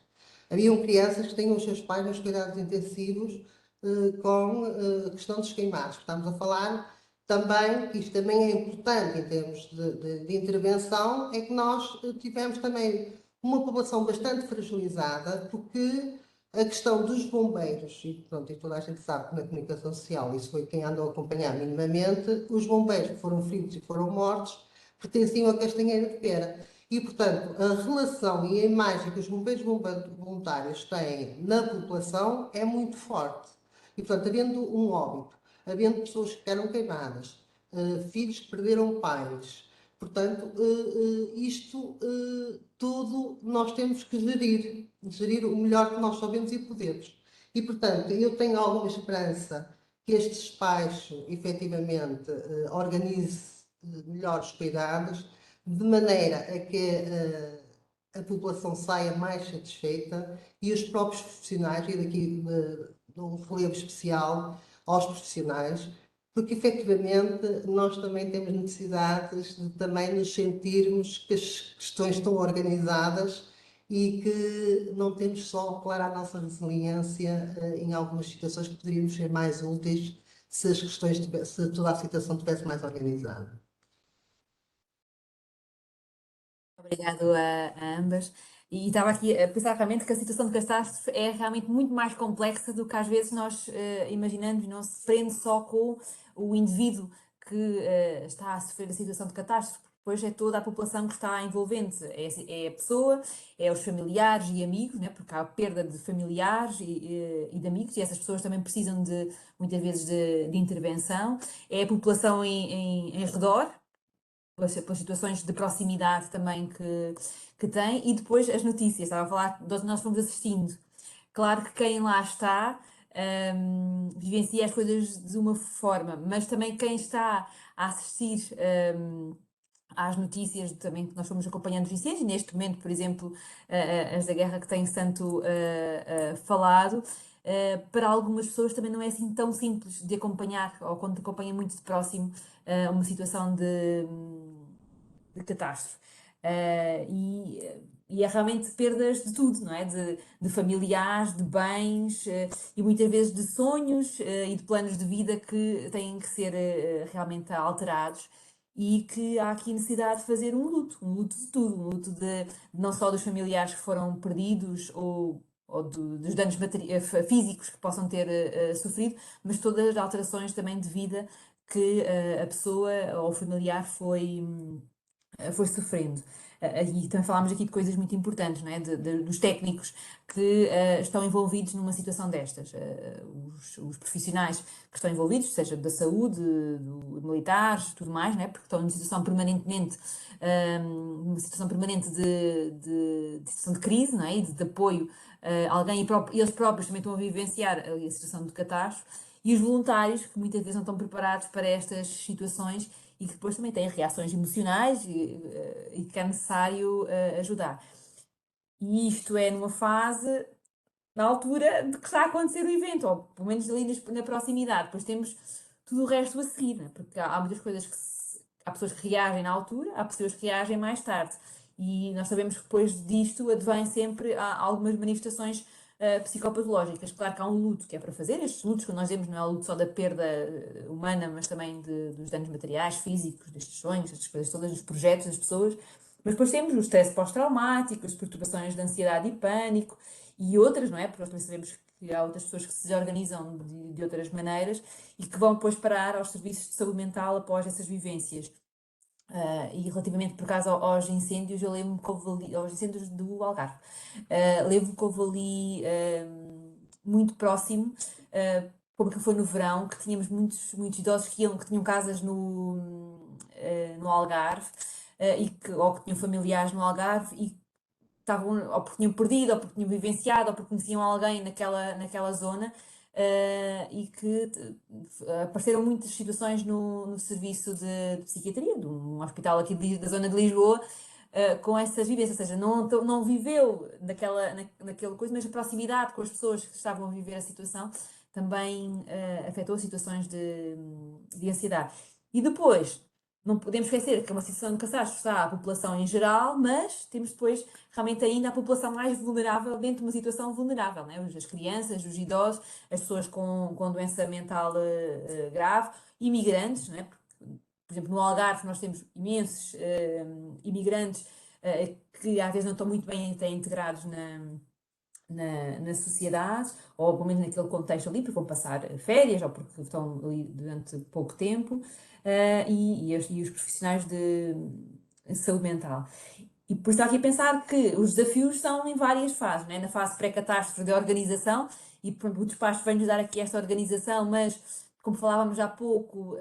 Haviam crianças que tinham os seus pais nos cuidados intensivos com a questão dos queimados. Estamos a falar também, que isto também é importante em termos de intervenção, é que nós tivemos também uma população bastante fragilizada, porque a questão dos bombeiros, e pronto, e toda a gente sabe que na comunicação social, isso foi quem andou a acompanhar minimamente, os bombeiros que foram feridos e foram mortos pertenciam a Castanheira de Pera. E, portanto, a relação e a imagem que os bombeiros voluntários têm na população é muito forte. E, portanto, havendo um óbito, havendo pessoas que ficaram queimadas, filhos que perderam pais, portanto, isto tudo nós temos que gerir o melhor que nós sabemos e podemos. E, portanto, eu tenho alguma esperança que este despacho, efetivamente, organize melhor os cuidados, de maneira a que a população saia mais satisfeita e os próprios profissionais, e daqui de um relevo especial aos profissionais, porque efetivamente nós também temos necessidades de também nos sentirmos que as questões estão organizadas e que não temos só a apelar à nossa resiliência em algumas situações que poderíamos ser mais úteis se as questões, se toda a situação estivesse mais organizada. Obrigado a ambas. E estava aqui a pensar realmente que a situação de catástrofe é realmente muito mais complexa do que às vezes nós imaginamos, e não se prende só com o indivíduo que está a sofrer a situação de catástrofe, porque depois é toda a população que está envolvente, é a pessoa, é os familiares e amigos, né? Porque há perda de familiares e de amigos, e essas pessoas também precisam de, muitas vezes, de intervenção, é a população em redor, pelas situações de proximidade também que tem, e depois as notícias, estava a falar de onde nós fomos assistindo. Claro que quem lá está vivencia as coisas de uma forma, mas também quem está a assistir às notícias também que nós fomos acompanhando os incêndios, neste momento, por exemplo, as da guerra que tem tanto falado, para algumas pessoas também não é assim tão simples de acompanhar, ou quando acompanha muito de próximo uma situação de catástrofe. E é realmente perdas de tudo, não é? De familiares, de bens e muitas vezes de sonhos e de planos de vida que têm que ser realmente alterados e que há aqui necessidade de fazer um luto de tudo, um luto de não só dos familiares que foram perdidos ou dos danos físicos que possam ter sofrido, mas todas as alterações também de vida que a pessoa ou o familiar foi sofrendo. E também falámos aqui de coisas muito importantes, não é? Dos técnicos que estão envolvidos numa situação destas. Os profissionais que estão envolvidos, seja da saúde, militares, tudo mais, não é? Porque estão numa situação permanentemente, numa situação permanente de situação de crise, não é? E de apoio a alguém e eles próprios também estão a vivenciar a situação de catástrofe. E os voluntários, que muitas vezes não estão preparados para estas situações e que depois também têm reações emocionais e que é necessário ajudar. E isto é numa fase, na altura de que está a acontecer o evento, ou pelo menos ali na proximidade. Depois temos tudo o resto a seguir, né? Porque há muitas coisas há pessoas que reagem na altura, há pessoas que reagem mais tarde. E nós sabemos que depois disto advém sempre algumas manifestações psicopatológicas. Claro que há um luto que é para fazer, estes lutos que nós vemos não é o luto só da perda humana, mas também dos danos materiais, físicos, destes sonhos, destas coisas todas, dos projetos das pessoas. Mas depois temos o stress pós-traumático, as perturbações de ansiedade e pânico e outras, não é? Porque nós também sabemos que há outras pessoas que se desorganizam de outras maneiras e que vão depois parar aos serviços de saúde mental após essas vivências. E relativamente, por acaso, aos incêndios, eu lembro-me que houve ali, aos incêndios do Algarve, lembro-me que houve ali muito próximo, como que foi no verão, que tínhamos muitos idosos que tinham casas no Algarve, ou que tinham familiares no Algarve e estavam, ou porque tinham perdido, ou porque tinham vivenciado, ou porque conheciam alguém naquela zona, e que apareceram muitas situações no serviço de psiquiatria, de um hospital aqui da zona de Lisboa, com essas vivências, ou seja, não viveu naquela coisa, mas a proximidade com as pessoas que estavam a viver a situação também afetou situações de ansiedade. E depois, não podemos esquecer que é uma situação de catástrofe está a população em geral, mas temos depois realmente ainda a população mais vulnerável dentro de uma situação vulnerável, né? As crianças, os idosos, as pessoas com doença mental grave, imigrantes, né? Por exemplo, no Algarve nós temos imensos imigrantes que às vezes não estão muito bem até integrados na sociedade, ou pelo menos naquele contexto ali, porque vão passar férias ou porque estão ali durante pouco tempo, e os profissionais de saúde mental. E por isso estou aqui a pensar que os desafios são em várias fases, né? Na fase pré-catástrofe de organização, e pronto, o despacho vem-nos dar aqui esta organização, mas como falávamos há pouco,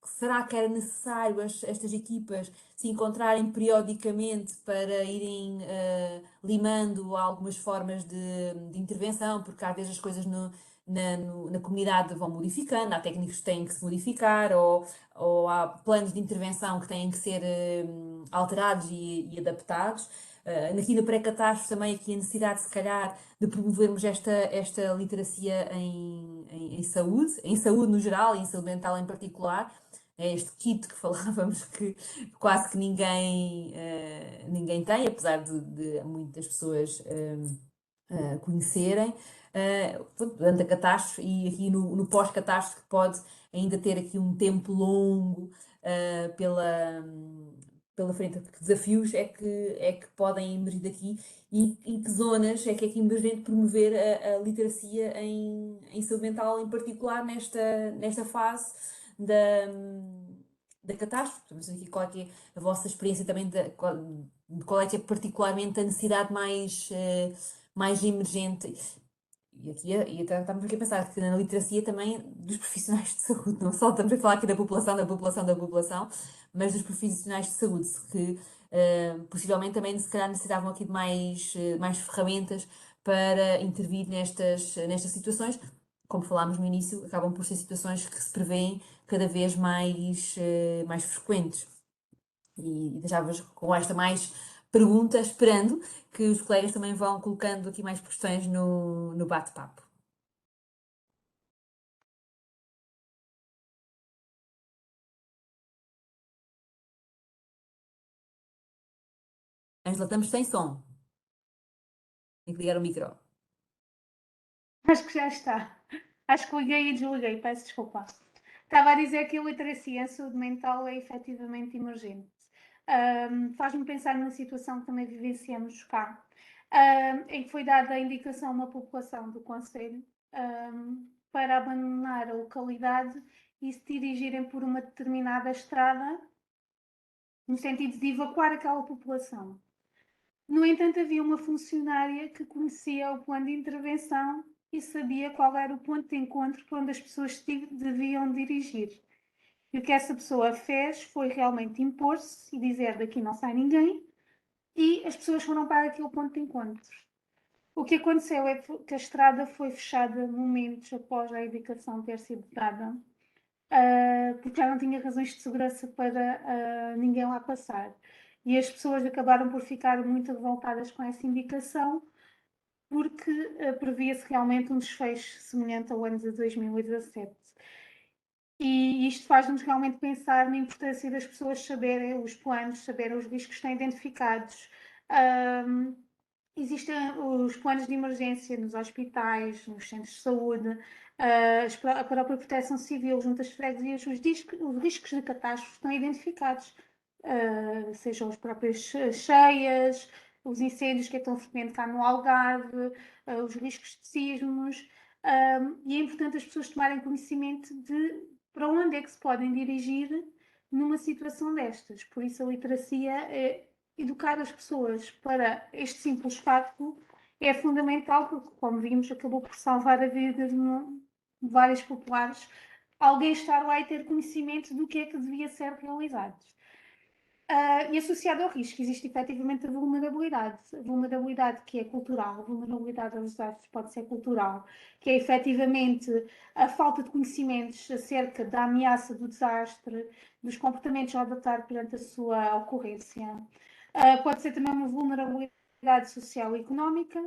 será que era necessário estas equipas se encontrarem periodicamente para irem limando algumas formas de intervenção, porque às vezes as coisas na comunidade vão modificando, há técnicos que têm que se modificar, ou há planos de intervenção que têm que ser alterados e adaptados. Aqui no pré-catástrofe também aqui a necessidade, se calhar, de promovermos esta literacia em saúde no geral e em saúde mental em particular. É este kit que falávamos que quase que ninguém tem, apesar de muitas pessoas conhecerem, durante a catástrofe e aqui no pós-catástrofe que pode ainda ter aqui um tempo longo pela frente. Que desafios é que podem emergir daqui e que zonas é que é aqui emergente promover a literacia em saúde mental, em particular nesta fase da catástrofe. Vamos ver aqui qual é que é a vossa experiência também, qual é que é particularmente a necessidade mais emergente. E até estamos aqui a pensar que na literacia também dos profissionais de saúde, não só estamos a falar aqui da população, mas dos profissionais de saúde, que possivelmente também se calhar necessitavam aqui de mais ferramentas para intervir nestas situações. Como falámos no início, acabam por ser situações que se prevêem cada vez mais frequentes. E deixava-vos com esta mais pergunta, esperando que os colegas também vão colocando aqui mais questões no bate-papo. Ângela, estamos sem som. Tem que ligar o micro. Acho que já está. Acho que liguei e desliguei, peço desculpa. Estava a dizer que a literacia em saúde mental é efetivamente emergente. Faz-me pensar numa situação que também vivenciamos cá, em que foi dada a indicação a uma população do Conselho para abandonar a localidade e se dirigirem por uma determinada estrada, no sentido de evacuar aquela população. No entanto, havia uma funcionária que conhecia o plano de intervenção e sabia qual era o ponto de encontro para onde as pessoas deviam dirigir. E o que essa pessoa fez foi realmente impor-se e dizer: daqui não sai ninguém, e as pessoas foram para aquele ponto de encontro. O que aconteceu é que a estrada foi fechada momentos após a indicação ter sido dada, porque já não tinha razões de segurança para ninguém lá passar. E as pessoas acabaram por ficar muito revoltadas com essa indicação, porque previa-se realmente um desfecho semelhante ao ano de 2017. E isto faz-nos realmente pensar na importância das pessoas saberem os planos, saberem os riscos que estão identificados. Existem os planos de emergência nos hospitais, nos centros de saúde, a própria Proteção Civil, junto às freguesias, os riscos de catástrofe estão identificados, sejam as próprias cheias, os incêndios que é tão frequente cá no Algarve, os riscos de sismos, e é importante as pessoas tomarem conhecimento de para onde é que se podem dirigir numa situação destas. Por isso a literacia educar as pessoas para este simples facto é fundamental, porque, como vimos, acabou por salvar a vida de vários populares. Alguém estar lá e ter conhecimento do que é que devia ser realizado. E associado ao risco, existe efetivamente a vulnerabilidade que é cultural, a vulnerabilidade aos dados pode ser cultural, que é efetivamente a falta de conhecimentos acerca da ameaça do desastre, dos comportamentos a adotar perante a sua ocorrência. Pode ser também uma vulnerabilidade social e económica,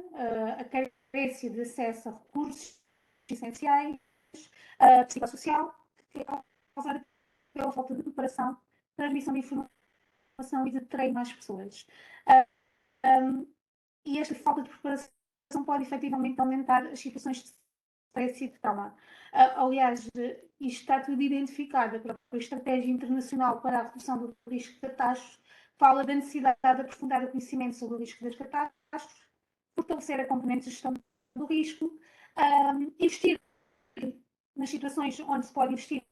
a carência de acesso a recursos essenciais, psicossocial, que é causada pela falta de preparação, transmissão de informação e de treino às pessoas. E esta falta de preparação pode efetivamente aumentar as situações de stress e de trauma. Aliás, isto está tudo identificado. A própria Estratégia Internacional para a Redução do Risco de Catástrofes fala da necessidade de aprofundar o conhecimento sobre o risco das catástrofes, fortalecer a componente de gestão do risco, investir nas situações onde se pode investir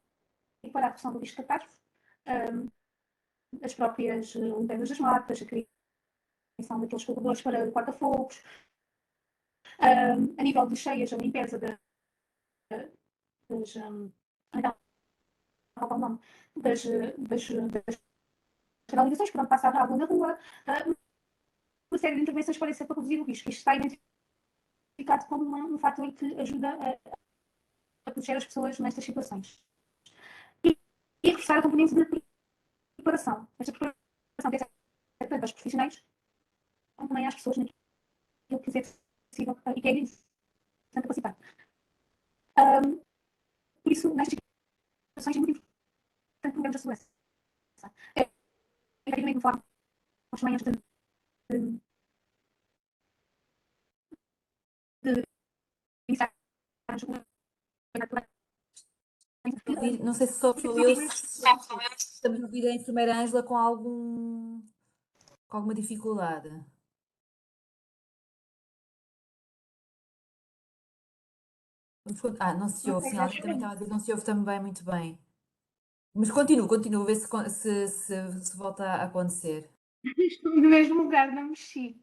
para a redução do risco de catástrofe, as próprias limpezas das matas, a criação daqueles corredores para corta-fogos, a nível de cheias, a limpeza das canalizações, por onde passa a água na rua, uma série de intervenções podem ser para reduzir o risco. Isto está identificado como um fator que ajuda a proteger as pessoas nestas situações. E reforçar a componente de preparação. Esta preparação deve ser tanto aos profissionais como também às pessoas naquilo que é possível e que é importante capacitar. Por isso, nestas situações é muito importante promovermos a segurança. Efetivamente, de forma as manhãs de iniciar Não sei se só sou eu, se estamos a ouvir a enfermeira Ângela com alguma dificuldade. Não se ouve, sim, alguém também estava a dizer que não se ouve também muito bem. Mas continua, a ver se volta a acontecer. Estou no mesmo lugar, não mexi.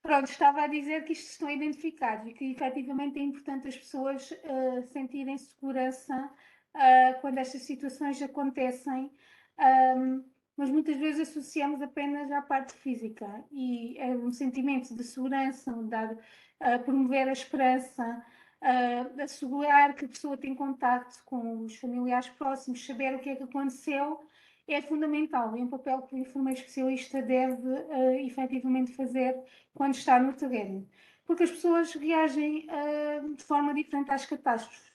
Pronto, estava a dizer que isto estão identificados e que efetivamente é importante as pessoas sentirem segurança quando estas situações acontecem, mas muitas vezes associamos apenas à parte física e é um sentimento de segurança, promover a esperança, assegurar que a pessoa tem contacto com os familiares próximos, saber o que é que aconteceu, é fundamental. É um papel que o enfermeiro especialista deve efetivamente fazer quando está no terreno. Porque as pessoas reagem de forma diferente às catástrofes.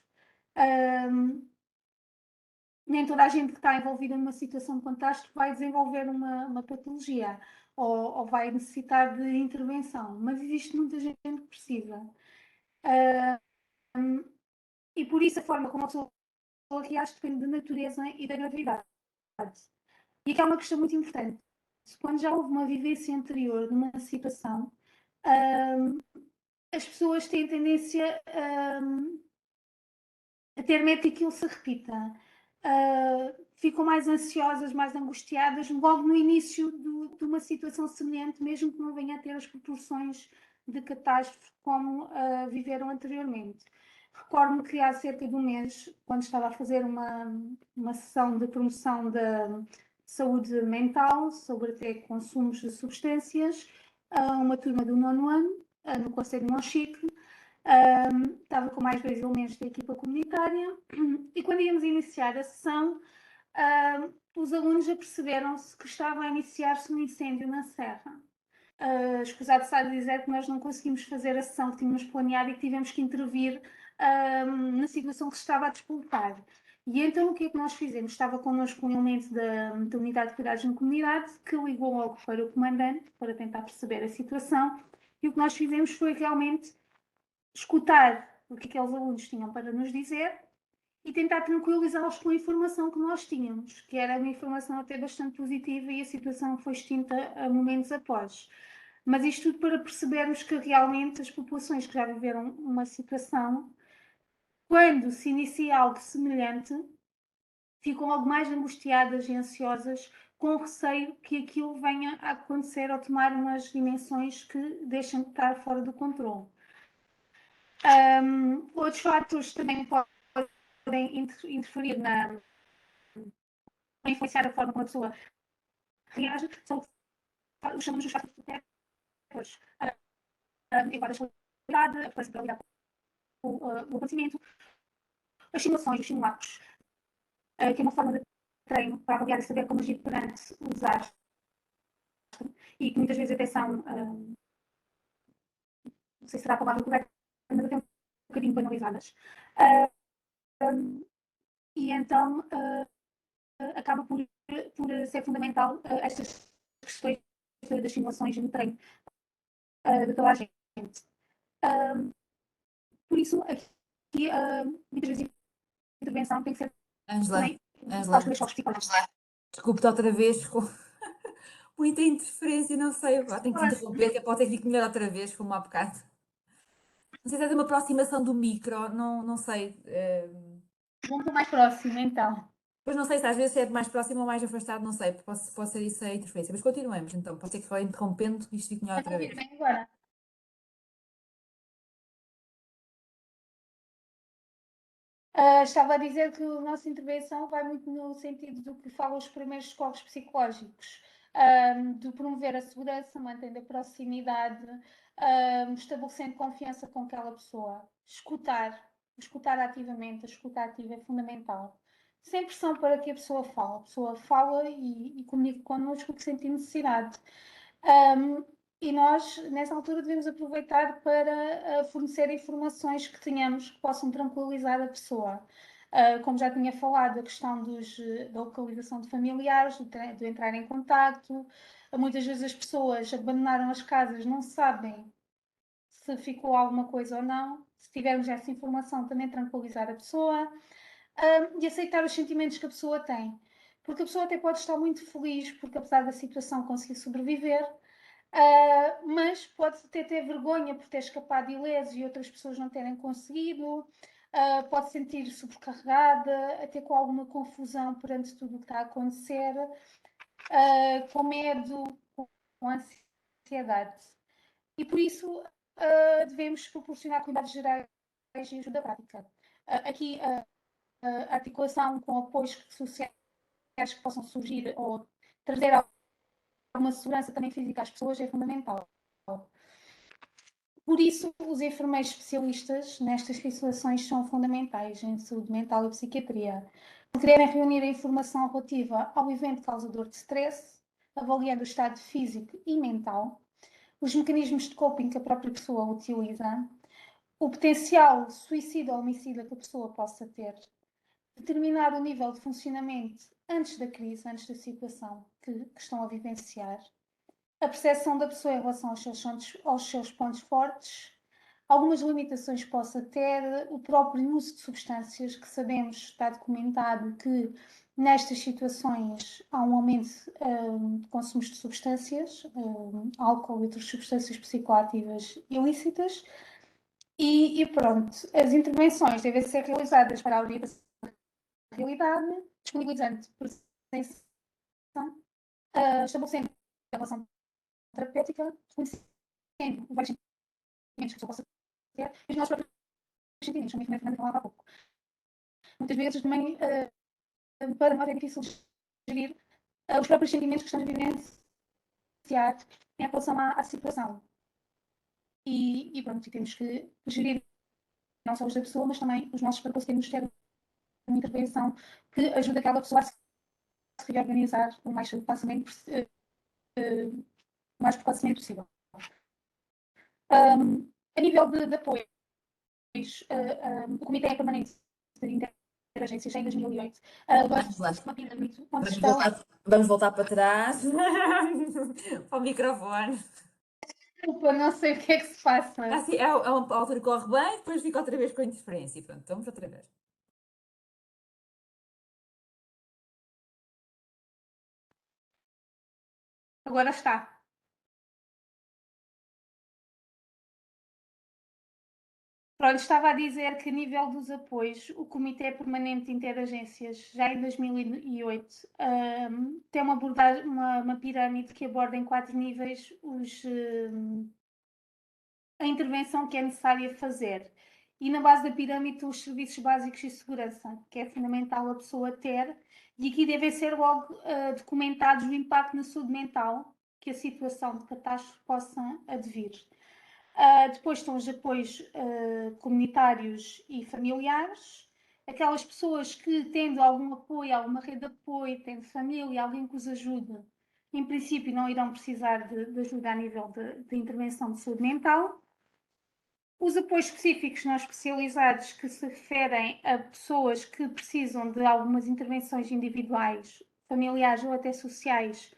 Nem toda a gente que está envolvida numa situação de catástrofe vai desenvolver uma patologia ou vai necessitar de intervenção, mas existe muita gente que precisa. E por isso a forma como a pessoa reage depende da natureza e da gravidade. E aqui há uma questão muito importante. Quando já houve uma vivência anterior de uma situação, as pessoas têm tendência a ter medo que aquilo se repita. Ficam mais ansiosas, mais angustiadas logo no início de uma situação semelhante, mesmo que não venha a ter as proporções de catástrofe como viveram anteriormente. Recordo-me que há cerca de um mês, quando estava a fazer uma sessão de promoção da saúde mental sobre até consumos de substâncias, uma turma do 9º ano, no Conselho de Monchique, estava com mais 2 elementos da equipa comunitária e quando íamos iniciar a sessão, os alunos aperceberam-se que estava a iniciar-se um incêndio na serra. escusado está a dizer que nós não conseguimos fazer a sessão que tínhamos planeado e que tivemos que intervir na situação que se estava a despoletar. E então o que é que nós fizemos? Estava connosco um elemento da Unidade de Cuidados na Comunidade que ligou logo para o comandante para tentar perceber a situação, e o que nós fizemos foi realmente escutar o que aqueles alunos tinham para nos dizer e tentar tranquilizá-los com a informação que nós tínhamos, que era uma informação até bastante positiva, e a situação foi extinta a momentos após. Mas isto tudo para percebermos que realmente as populações que já viveram uma situação, quando se inicia algo semelhante, ficam logo mais angustiadas e ansiosas, com receio que aquilo venha a acontecer ou tomar umas dimensões que deixem de estar fora do controle. Outros fatores também podem interferir influenciar a forma como a pessoa reage, são os chamamos de fatores protectores. Igual a escolaridade, a capacidade de lidar com o acontecimento, as simulações, os simulacros, que é uma forma de treino para avaliar e saber como agir perante o desastre, e que muitas vezes até são, não sei se será a palavra correta, mas até um bocadinho banalizadas. E então acaba por ser fundamental estas questões das simulações no treino de toda a gente. Por isso, aqui, muitas vezes, a intervenção tem que ser Ângela, também Ângela, psicológicos. desculpe-te outra vez, ficou muita interferência, não sei, agora tenho que te interromper, que é para ter que vir melhor outra vez, como há bocado. Não sei se é de uma aproximação do micro, não sei. Vamos mais próximo, então. Pois não sei se às vezes é mais próximo ou mais afastado, não sei, pode ser isso a interferência. Mas continuemos, então, pode ser que vá interrompendo e isto fique melhor outra vez. Bem agora. Estava a dizer que a nossa intervenção vai muito no sentido do que falam os primeiros socorros psicológicos, de promover a segurança, mantendo a proximidade, estabelecendo confiança com aquela pessoa. Escutar ativamente, a escuta ativa é fundamental. Sem pressão para que a pessoa fala e comunica connosco o que sentir necessidade. E nós, nessa altura, devemos aproveitar para fornecer informações que tenhamos que possam tranquilizar a pessoa. Como já tinha falado, a questão da localização de familiares, do entrar em contacto. Muitas vezes as pessoas abandonaram as casas, não sabem se ficou alguma coisa ou não. Se tivermos essa informação, também tranquilizar a pessoa. E aceitar os sentimentos que a pessoa tem. Porque a pessoa até pode estar muito feliz, porque apesar da situação conseguir sobreviver, mas pode ter vergonha por ter escapado ileso e outras pessoas não terem conseguido, pode sentir sobrecarregada, até com alguma confusão perante tudo o que está a acontecer, com medo, com ansiedade. E por isso devemos proporcionar cuidados gerais e ajuda prática. Aqui a articulação com apoios sociais que possam surgir ou trazer alguma segurança também física às pessoas é fundamental. Por isso, os enfermeiros especialistas nestas situações são fundamentais em saúde mental e psiquiatria, porque devem reunir a informação relativa ao evento causador de stress, avaliando o estado físico e mental, os mecanismos de coping que a própria pessoa utiliza, o potencial suicida ou homicida que a pessoa possa ter, determinar o nível de funcionamento antes da crise, antes da situação que estão a vivenciar, a percepção da pessoa em relação aos seus pontos fortes, algumas limitações que possa ter, o próprio uso de substâncias, que sabemos, está documentado que nestas situações há um aumento de consumos de substâncias, álcool e outras substâncias psicoativas ilícitas, e pronto, as intervenções devem ser realizadas para a orientação da realidade, disponibilizando presença, estabelecendo a relação terapêutica, conhecendo vários sentimentos que a pessoa possa ter, e os nossos próprios sentimentos, como a Fernanda falava há pouco. Muitas vezes também, para nós é difícil gerir os próprios sentimentos que estamos a vivenciar em relação à situação. E pronto, temos que gerir não só os da pessoa, mas também os nossos, para conseguirmos ter uma intervenção que ajude aquela pessoa a se reorganizar o mais facilmente, mais precocemente possível. A nível de apoio, o Comitê Permanente de Interagências em 2008 lançou uma pirâmide onde estão... Vamos voltar para trás para o microfone. Desculpa, não sei o que é que se passa. Assim, a altura corre bem, depois fica outra vez com a interferência. Pronto, vamos outra vez. Agora está. Pronto, estava a dizer que a nível dos apoios, o Comitê Permanente de Interagências, já em 2008, tem uma abordagem, uma pirâmide que aborda em 4 níveis a intervenção que é necessária fazer. E na base da pirâmide, os serviços básicos e segurança, que é fundamental a pessoa ter, e aqui devem ser logo documentados o impacto na saúde mental que a situação de catástrofe possa advir. Depois estão os apoios comunitários e familiares, aquelas pessoas que, tendo algum apoio, alguma rede de apoio, tendo família, alguém que os ajude, em princípio não irão precisar de ajuda a nível de intervenção de saúde mental. Os apoios específicos não especializados, que se referem a pessoas que precisam de algumas intervenções individuais, familiares ou até sociais,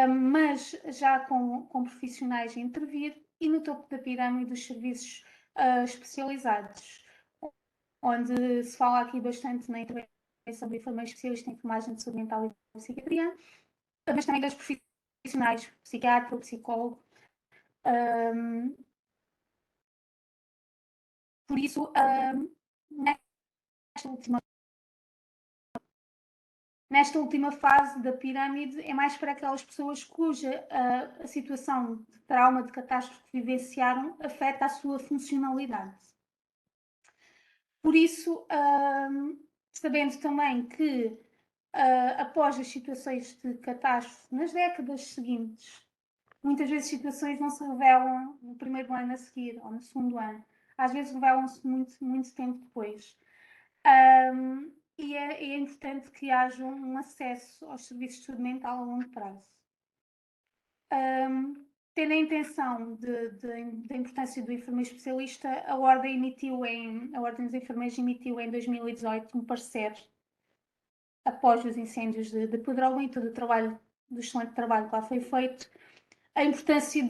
mas já com profissionais a intervir, e no topo da pirâmide os serviços especializados, onde se fala aqui bastante na intervenção de enfermeiro especialista em enfermagem de saúde mental e psiquiatria, mas também das profissionais, psiquiatra, psicólogo. Por isso, nesta última fase da pirâmide, é mais para aquelas pessoas cuja a situação de trauma, de catástrofe que vivenciaram, afeta a sua funcionalidade. Por isso, sabendo também que após as situações de catástrofe, nas décadas seguintes, muitas vezes situações não se revelam no primeiro ano a seguir ou no segundo ano. Às vezes revelam-se muito tempo depois. E é importante que haja um acesso aos serviços de saúde mental a longo prazo. Tendo a intenção da importância do enfermeiro especialista, a Ordem dos Enfermeiros emitiu em 2018 um parecer após os incêndios de Pedrógão e todo do excelente trabalho que lá foi feito, a importância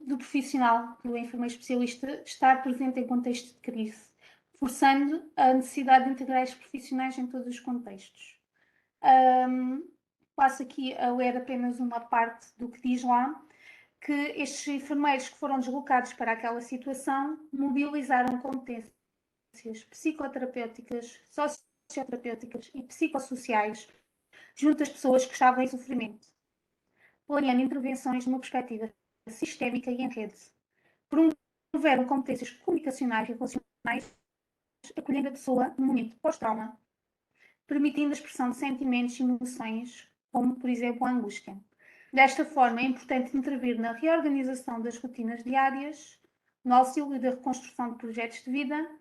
do profissional, do enfermeiro especialista, estar presente em contexto de crise, forçando a necessidade de integrar os profissionais em todos os contextos. Passo aqui a ler apenas uma parte do que diz lá, que estes enfermeiros que foram deslocados para aquela situação mobilizaram competências psicoterapêuticas, socioterapêuticas e psicossociais junto às pessoas que estavam em sofrimento, planeando intervenções numa perspectiva sistémica e em rede. Promoveram competências comunicacionais e relacionais, acolhendo a pessoa no momento pós-trauma, permitindo a expressão de sentimentos e emoções, como, por exemplo, a angústia. Desta forma, é importante intervir na reorganização das rotinas diárias, no auxílio da reconstrução de projetos de vida,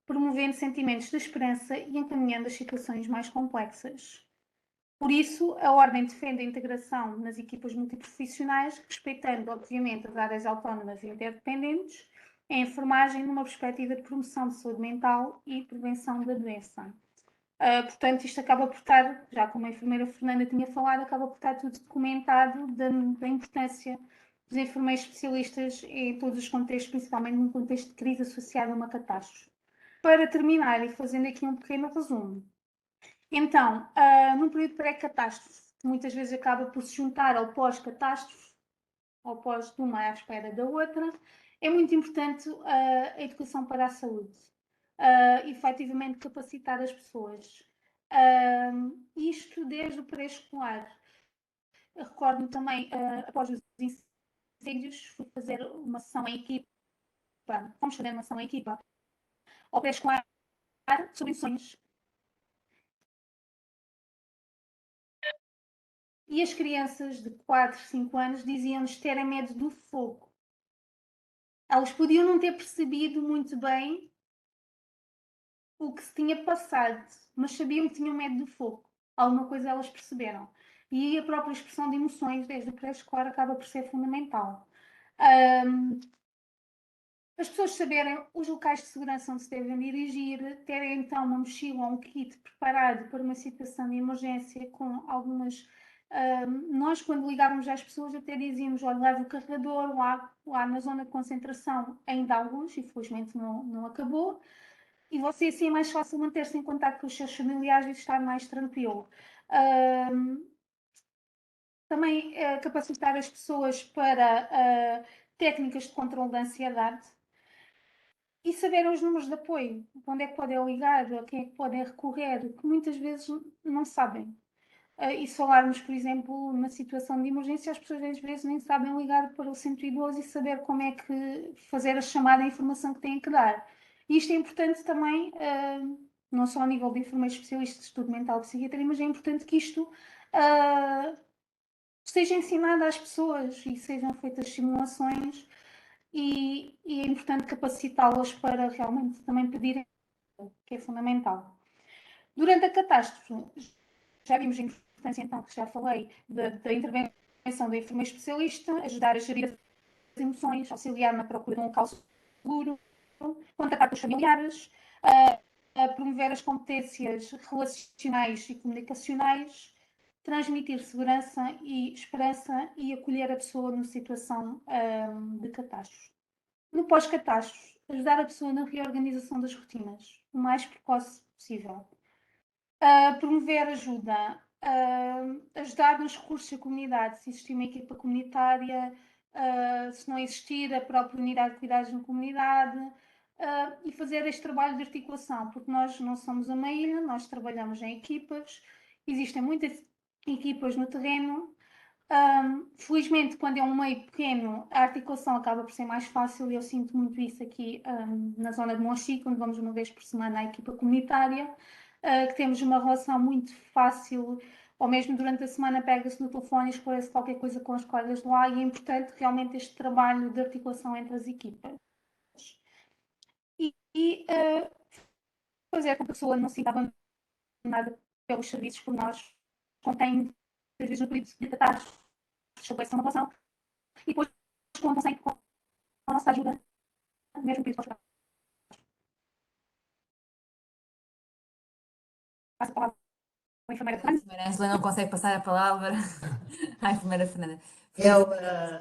promovendo sentimentos de esperança e encaminhando as situações mais complexas. Por isso, a Ordem defende a integração nas equipas multiprofissionais, respeitando, obviamente, as áreas autónomas e interdependentes, a enfermagem numa perspectiva de promoção de saúde mental e prevenção da doença. Portanto, isto acaba por estar, já como a enfermeira Fernanda tinha falado, acaba por estar tudo documentado da importância dos enfermeiros especialistas em todos os contextos, principalmente num contexto de crise associada a uma catástrofe. Para terminar, e fazendo aqui um pequeno resumo, então, num período pré-catástrofe, que muitas vezes acaba por se juntar ao pós-catástrofe, ao pós de uma à espera da outra, é muito importante a educação para a saúde. Efetivamente capacitar as pessoas. Isto desde o pré-escolar. Recordo-me também, após os incêndios, fui fazer uma sessão em equipa, fomos fazer uma sessão em equipa ao pré-escolar sobre sonhos. E as crianças de 4, 5 anos diziam-nos terem medo do fogo. Elas podiam não ter percebido muito bem o que se tinha passado, mas sabiam que tinham medo do fogo. Alguma coisa elas perceberam. E a própria expressão de emoções desde o pré-escolar acaba por ser fundamental. As pessoas saberem os locais de segurança onde se devem dirigir, terem então uma mochila ou um kit preparado para uma situação de emergência com algumas. Nós, quando ligávamos às pessoas, até dizíamos: olha, leva o carregador, lá na zona de concentração ainda há alguns, infelizmente não acabou, e você assim é mais fácil manter-se em contato com os seus familiares e estar mais tranquilo. Também capacitar as pessoas para técnicas de controle da ansiedade e saber os números de apoio, onde é que podem ligar, a quem é que podem recorrer, que muitas vezes não sabem. E se falarmos, por exemplo, numa situação de emergência, as pessoas às vezes nem sabem ligar para o 112 e saber como é que fazer a chamada, a informação que têm que dar. E isto é importante também, não só a nível de enfermeiros especialistas de estudo mental e psiquiatria, mas é importante que isto seja ensinado às pessoas e sejam feitas simulações e é importante capacitá-las para realmente também pedirem, que é fundamental. Durante a catástrofe, já vimos a importância, então, que já falei, da intervenção do enfermeiro especialista, ajudar a gerir as emoções, auxiliar na procura de um local seguro, contactar com os familiares, a promover as competências relacionais e comunicacionais, transmitir segurança e esperança e acolher a pessoa numa situação de catástrofe. No pós-catástrofe, ajudar a pessoa na reorganização das rotinas, o mais precoce possível. Promover ajuda, ajudar nos recursos da comunidade, se existir uma equipa comunitária, se não existir a própria unidade de cuidados na comunidade, e fazer este trabalho de articulação, porque nós não somos uma ilha, nós trabalhamos em equipas, existem muitas equipas no terreno. Felizmente, quando é um meio pequeno, a articulação acaba por ser mais fácil e eu sinto muito isso aqui na zona de Monchique, onde vamos uma vez por semana à equipa comunitária, que temos uma relação muito fácil, ou mesmo durante a semana pega-se no telefone e esclarece qualquer coisa com os colegas de lá e é importante realmente este trabalho de articulação entre as equipas. E fazer com que a pessoa não se sinta abandonada pelos serviços por nós, contém muitas vezes no período de catástrofe, estabelece uma relação e depois contam-se com a nossa ajuda, mesmo período pós-catástrofe. Passo a palavra à enfermeira A Fernanda. enfermeira Ângela não consegue passar a palavra à enfermeira Fernanda. Eu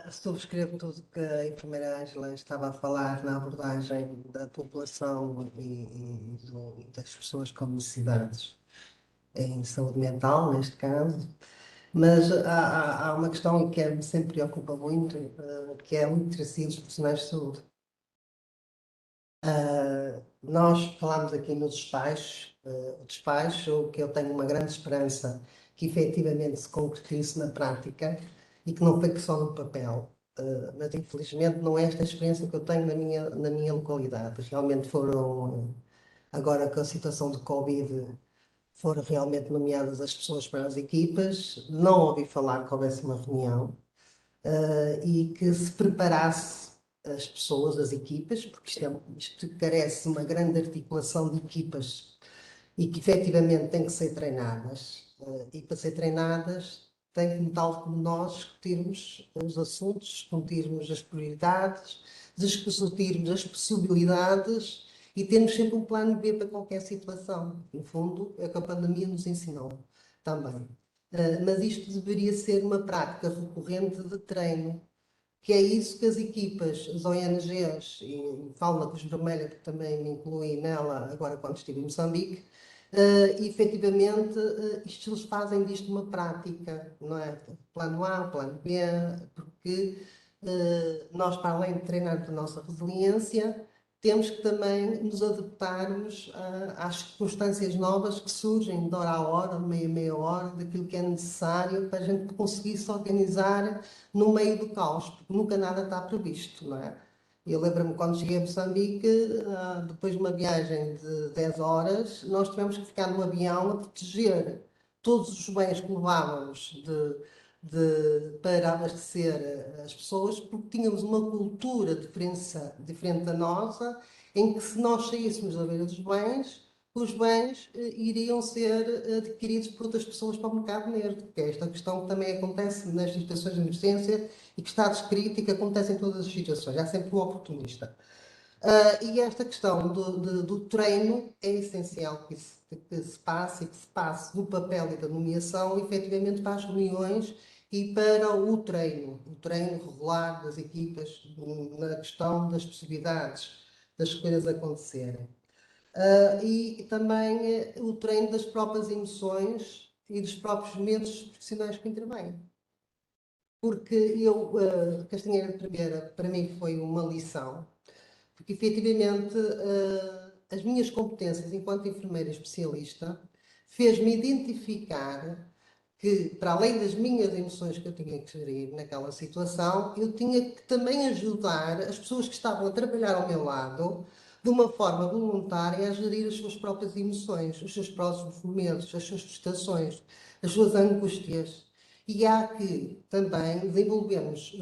subscrevo tudo que a enfermeira Ângela estava a falar na abordagem da população e das pessoas com necessidades em saúde mental, neste caso. Mas há uma questão que me sempre preocupa muito, que é a literacia dos profissionais de saúde. Nós falámos aqui no despacho, que eu tenho uma grande esperança que efetivamente se concretize na prática e que não fique só no papel. Mas infelizmente não é esta a experiência que eu tenho na minha localidade. Realmente foram, agora com a situação de Covid, foram realmente nomeadas as pessoas para as equipas. Não ouvi falar que houvesse uma reunião e que se preparasse as pessoas, as equipas, porque isto carece de uma grande articulação de equipas e que efetivamente têm que ser treinadas. E para ser treinadas, tem que, tal como nós, discutirmos os assuntos, discutirmos as prioridades, discutirmos as possibilidades e termos sempre um plano B para qualquer situação. No fundo, é o que a pandemia nos ensinou também. Mas isto deveria ser uma prática recorrente de treino, que é isso que as equipas, as ONGs, e falo na Cruz Vermelha, que também me incluí nela agora quando estive em Moçambique, e efetivamente isto eles fazem disto uma prática, não é? Plano A, plano B, porque nós, para além de treinar a nossa resiliência, temos que também nos adaptarmos às circunstâncias novas que surgem de hora a hora, de meia hora, daquilo que é necessário para a gente conseguir se organizar no meio do caos, porque nunca nada está previsto, não é? Eu lembro-me quando cheguei a Moçambique, depois de uma viagem de 10 horas, nós tivemos que ficar no avião a proteger todos os bens que levávamos para abastecer as pessoas, porque tínhamos uma cultura diferente da nossa, em que se nós saíssemos da beira dos bens, os bens iriam ser adquiridos por outras pessoas para o mercado negro, que é esta questão que também acontece nas situações de emergência e que está descrita e que acontece em todas as situações. Há sempre o oportunista. E esta questão do treino é essencial que se passe e que se passe do papel e da nomeação efetivamente para as reuniões e para o treino regular das equipas na questão das possibilidades das coisas acontecerem. E também o treino das próprias emoções e dos próprios momentos profissionais que intervêm. Porque eu, Castanheira de Primeira, para mim foi uma lição, porque efetivamente as minhas competências enquanto enfermeira especialista fez-me identificar que, para além das minhas emoções que eu tinha que gerir naquela situação, eu tinha que também ajudar as pessoas que estavam a trabalhar ao meu lado, de uma forma voluntária, a gerir as suas próprias emoções, os seus próprios momentos, as suas frustrações, as suas angústias. E há que também desenvolvermos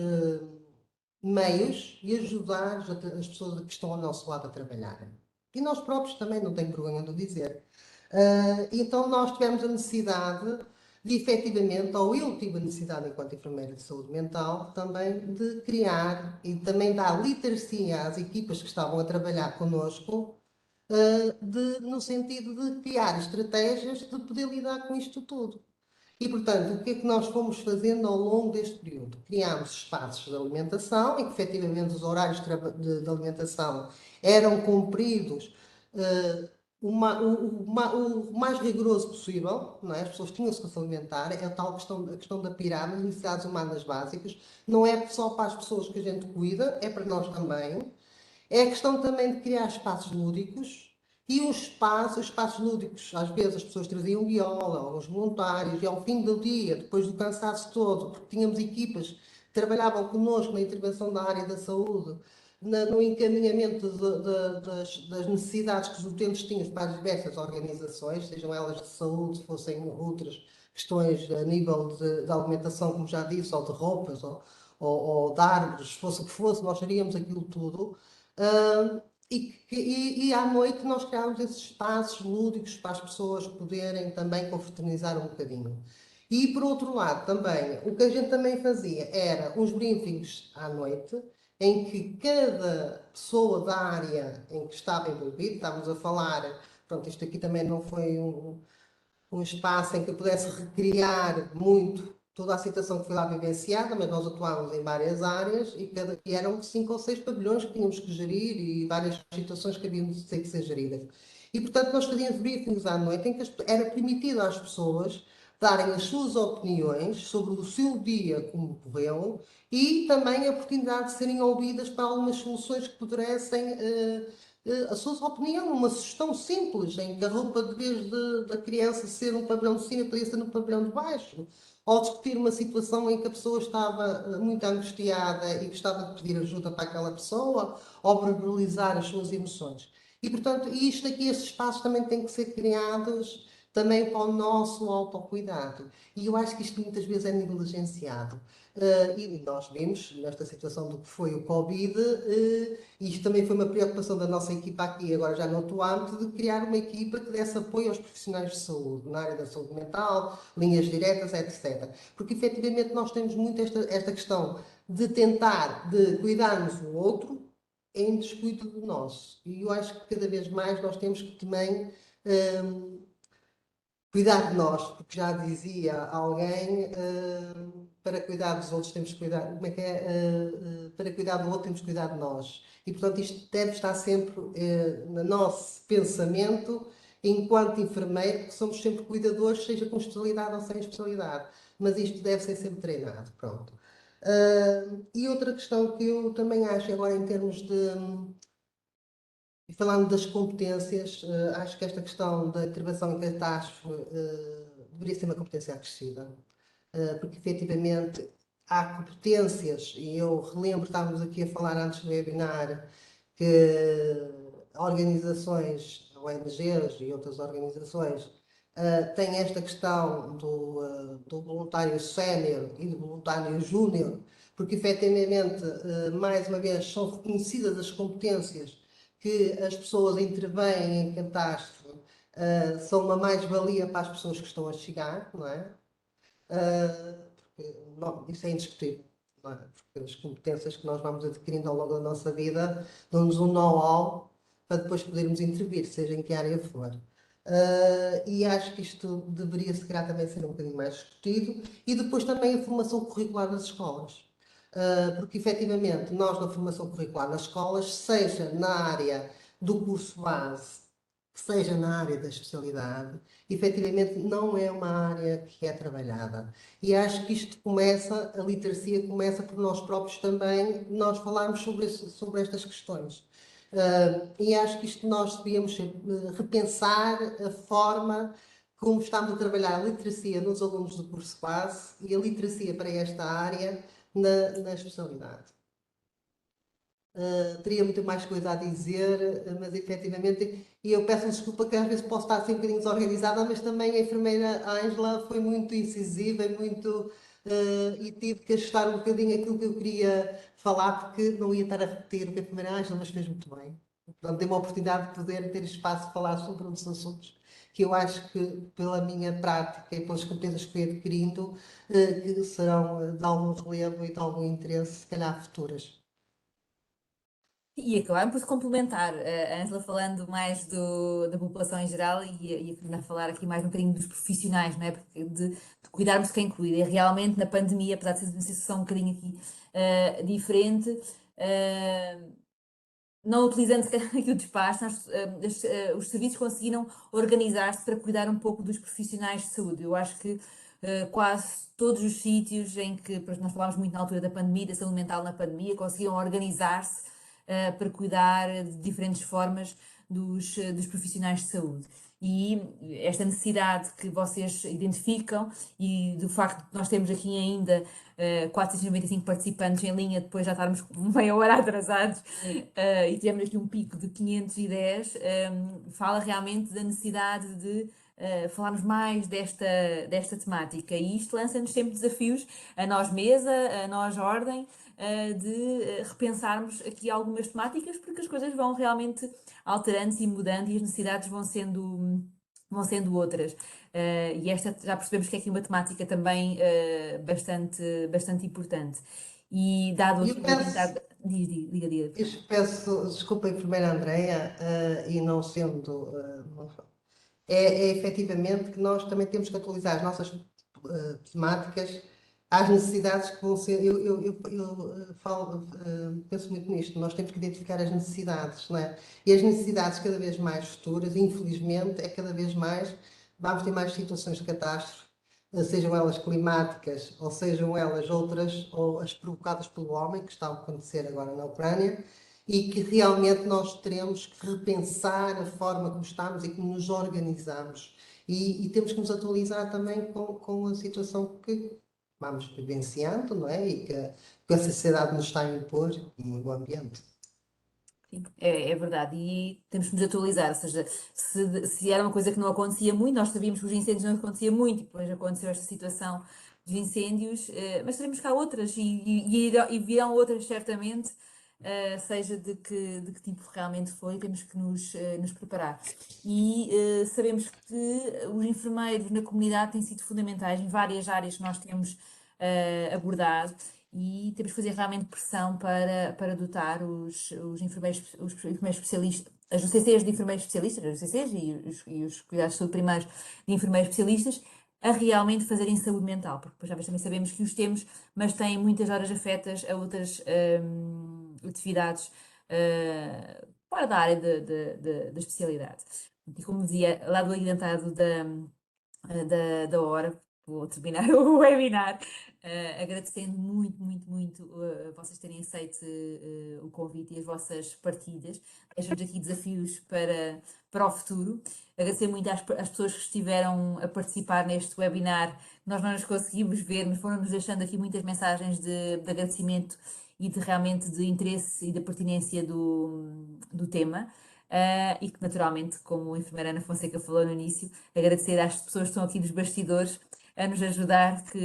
meios e ajudar as pessoas que estão ao nosso lado a trabalhar. E nós próprios também, não tenho vergonha de o dizer. Então nós tivemos a necessidade de, efetivamente, ou eu tive a necessidade, enquanto enfermeira de saúde mental, também de criar e também dar literacia às equipas que estavam a trabalhar connosco, no sentido de criar estratégias de poder lidar com isto tudo. E, portanto, o que é que nós fomos fazendo ao longo deste período? Criámos espaços de alimentação, em que efetivamente os horários de alimentação eram cumpridos o mais rigoroso possível, não é? As pessoas tinham-se que se alimentar, é a tal questão, a questão da pirâmide, necessidades humanas básicas, não é só para as pessoas que a gente cuida, é para nós também. É a questão também de criar espaços lúdicos e os espaços lúdicos, às vezes as pessoas traziam viola, ou os voluntários, e ao fim do dia, depois do cansaço todo, porque tínhamos equipas que trabalhavam connosco na intervenção da área da saúde, no encaminhamento das necessidades que os utentes tinham para as diversas organizações, sejam elas de saúde, fossem outras questões a nível de alimentação, como já disse, ou de roupas, ou de árvores, fosse o que fosse, nós faríamos aquilo tudo. E à noite nós criámos esses espaços lúdicos para as pessoas poderem também confraternizar um bocadinho. E por outro lado, também, o que a gente também fazia era uns briefings à noite, em que cada pessoa da área em que estava envolvida, estávamos a falar, pronto, isto aqui também não foi um espaço em que eu pudesse recriar muito toda a situação que foi lá vivenciada, mas nós atuávamos em várias áreas e eram 5 ou 6 pavilhões que tínhamos que gerir e várias situações que haviam de ter que ser geridas. E, portanto, nós fazíamos briefings à noite em que era permitido às pessoas darem as suas opiniões sobre o seu dia como correu e também a oportunidade de serem ouvidas para algumas soluções que pudessem a sua opinião, uma sugestão simples, em que a roupa, de vez da criança ser um pavilhão de cima, podia ser no pavilhão de baixo, ou discutir uma situação em que a pessoa estava muito angustiada e gostava de pedir ajuda para aquela pessoa, ou verbalizar as suas emoções. E, portanto, isto aqui, estes espaços também têm que ser criados também para o nosso autocuidado. E eu acho que isto muitas vezes é negligenciado. E nós vimos, nesta situação do que foi o Covid, e isto também foi uma preocupação da nossa equipa aqui, agora já no outro âmbito, de criar uma equipa que desse apoio aos profissionais de saúde, na área da saúde mental, linhas diretas, etc. Porque efetivamente nós temos muito esta questão de tentar de cuidarmos do outro em descuido do nosso. E eu acho que cada vez mais nós temos que também cuidar de nós, porque já dizia alguém, para cuidar dos outros temos que cuidar, como é que é? Para cuidar do outro temos que cuidar de nós. E, portanto, isto deve estar sempre no nosso pensamento, enquanto enfermeiro, que somos sempre cuidadores, seja com especialidade ou sem especialidade. Mas isto deve ser sempre treinado, pronto. E outra questão que eu também acho, agora em termos de... E falando das competências, acho que esta questão da intervenção em catástrofe deveria ser uma competência acrescida, porque efetivamente há competências, e eu relembro, estávamos aqui a falar antes do webinar, que organizações, ONGs e outras organizações, têm esta questão do voluntário sénior e do voluntário júnior, porque efetivamente, mais uma vez, são reconhecidas as competências que as pessoas intervêm em catástrofe são uma mais-valia para as pessoas que estão a chegar, não é? Porque isso é indiscutível, não é? Porque as competências que nós vamos adquirindo ao longo da nossa vida dão-nos um know-how para depois podermos intervir, seja em que área for. E acho que isto deveria, se calhar, também ser um bocadinho mais discutido. E depois também a formação curricular das escolas. Porque, efetivamente, nós na formação curricular nas escolas, seja na área do curso base, seja na área da especialidade, efetivamente não é uma área que é trabalhada. E acho que isto começa, a literacia começa por nós próprios também, nós falarmos sobre estas questões. E acho que isto nós devíamos repensar a forma como estamos a trabalhar a literacia nos alunos do curso base e a literacia para esta área na especialidade. Teria muito mais coisa a dizer, mas efetivamente, e eu peço desculpa que às vezes posso estar assim um bocadinho desorganizada, mas também a enfermeira Ângela foi muito incisiva e muito. E tive que ajustar um bocadinho aquilo que eu queria falar, porque não ia estar a repetir o que a enfermeira Ângela, mas fez muito bem. Portanto, dei-me a oportunidade de poder ter espaço de falar sobre uns assuntos que eu acho que, pela minha prática e pelas competências que fui adquirindo, que serão de algum relevo e de algum interesse, se calhar, futuras. E acabaram por se complementar, a Ângela falando mais da população em geral e a Fernanda a falar aqui mais um bocadinho dos profissionais, não é? Porque de cuidarmos de quem cuida. E realmente na pandemia, apesar de ser uma situação um bocadinho aqui diferente, não utilizando se calhar aqui o despacho, os serviços conseguiram organizar-se para cuidar um pouco dos profissionais de saúde. Eu acho que quase todos os sítios em que, pois nós falámos muito na altura da pandemia, da saúde mental na pandemia, conseguiam organizar-se para cuidar de diferentes formas dos profissionais de saúde. E esta necessidade que vocês identificam e do facto de nós termos aqui ainda 495 participantes em linha, depois já estarmos meia hora atrasados e tivemos aqui um pico de 510, fala realmente da necessidade de falarmos mais desta temática. E isto lança-nos sempre desafios, a nós mesa, a nós ordem, de repensarmos aqui algumas temáticas, porque as coisas vão realmente alterando-se e mudando e as necessidades vão sendo outras. E esta já percebemos que é aqui uma temática também bastante importante. E dado Eu aqui o peço, adiantado. Diga, diga. eu peço desculpa, enfermeira Andreia, e não sendo. É efetivamente que nós também temos que atualizar as nossas temáticas às necessidades que vão ser. Eu falo, penso muito nisto, nós temos que identificar as necessidades, não é? E as necessidades cada vez mais futuras, infelizmente, é cada vez mais. Vamos ter mais situações de catástrofe, sejam elas climáticas ou sejam elas outras, ou as provocadas pelo homem, que está a acontecer agora na Ucrânia, e que realmente nós teremos que repensar a forma como estamos e como nos organizamos. E temos que nos atualizar também com a situação que vamos vivenciando, não é? E que a sociedade nos está a impor e o ambiente. Sim, é verdade, e temos que nos atualizar, ou seja, se era uma coisa que não acontecia muito, nós sabíamos que os incêndios não acontecia muito, e depois aconteceu esta situação dos incêndios, mas teremos cá outras, e virão outras certamente, seja de que tipo realmente foi, temos que nos preparar. E sabemos que os enfermeiros na comunidade têm sido fundamentais em várias áreas que nós temos abordado e temos que fazer realmente pressão para dotar os enfermeiros especialistas, as UCCs de enfermeiros especialistas, as UCCs e os cuidados de saúde primários de enfermeiros especialistas, a realmente fazerem saúde mental, porque depois já também sabemos que os temos, mas têm muitas horas afetas a outras atividades fora da área da especialidade. E como dizia, lá do adiantado da hora, vou terminar o webinar, agradecendo muito, muito, muito vocês terem aceito o convite e as vossas partilhas. Deixo-vos aqui desafios para o futuro. Agradecer muito às pessoas que estiveram a participar neste webinar. Nós não nos conseguimos ver, mas foram-nos deixando aqui muitas mensagens de agradecimento e realmente de interesse e da pertinência do tema. E que naturalmente, como a enfermeira Ana Fonseca falou no início, agradecer às pessoas que estão aqui dos bastidores a nos ajudar que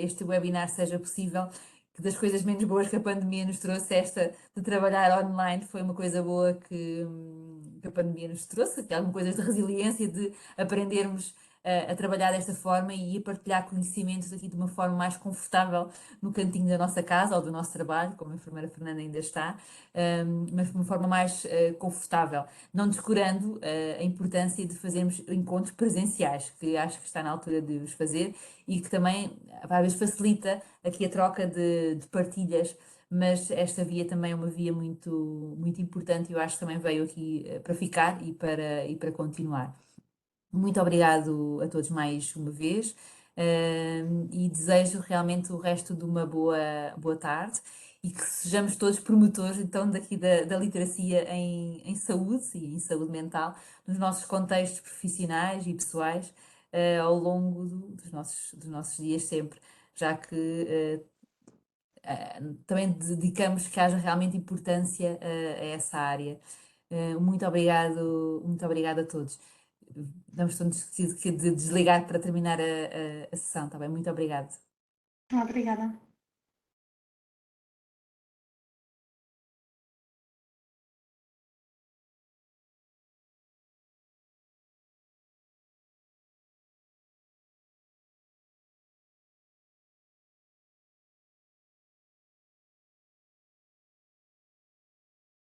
este webinar seja possível que das coisas menos boas que a pandemia nos trouxe, esta de trabalhar online foi uma coisa boa que a pandemia nos trouxe, que algumas coisas de resiliência, de aprendermos a trabalhar desta forma e a partilhar conhecimentos aqui de uma forma mais confortável no cantinho da nossa casa ou do nosso trabalho, como a enfermeira Fernanda ainda está, mas de uma forma mais confortável, não descurando a importância de fazermos encontros presenciais, que acho que está na altura de os fazer e que também, às vezes, facilita aqui a troca de partilhas, mas esta via também é uma via muito importante e eu acho que também veio aqui para ficar e para continuar. Muito obrigado a todos mais uma vez, e desejo realmente o resto de uma boa tarde e que sejamos todos promotores então daqui da literacia em saúde e em saúde mental nos nossos contextos profissionais e pessoais, ao longo dos nossos dias sempre, já que também dedicamos que haja realmente importância a essa área. Muito obrigado a todos. Vamos todos de desligar para terminar a sessão, está bem? Muito obrigado. Obrigada.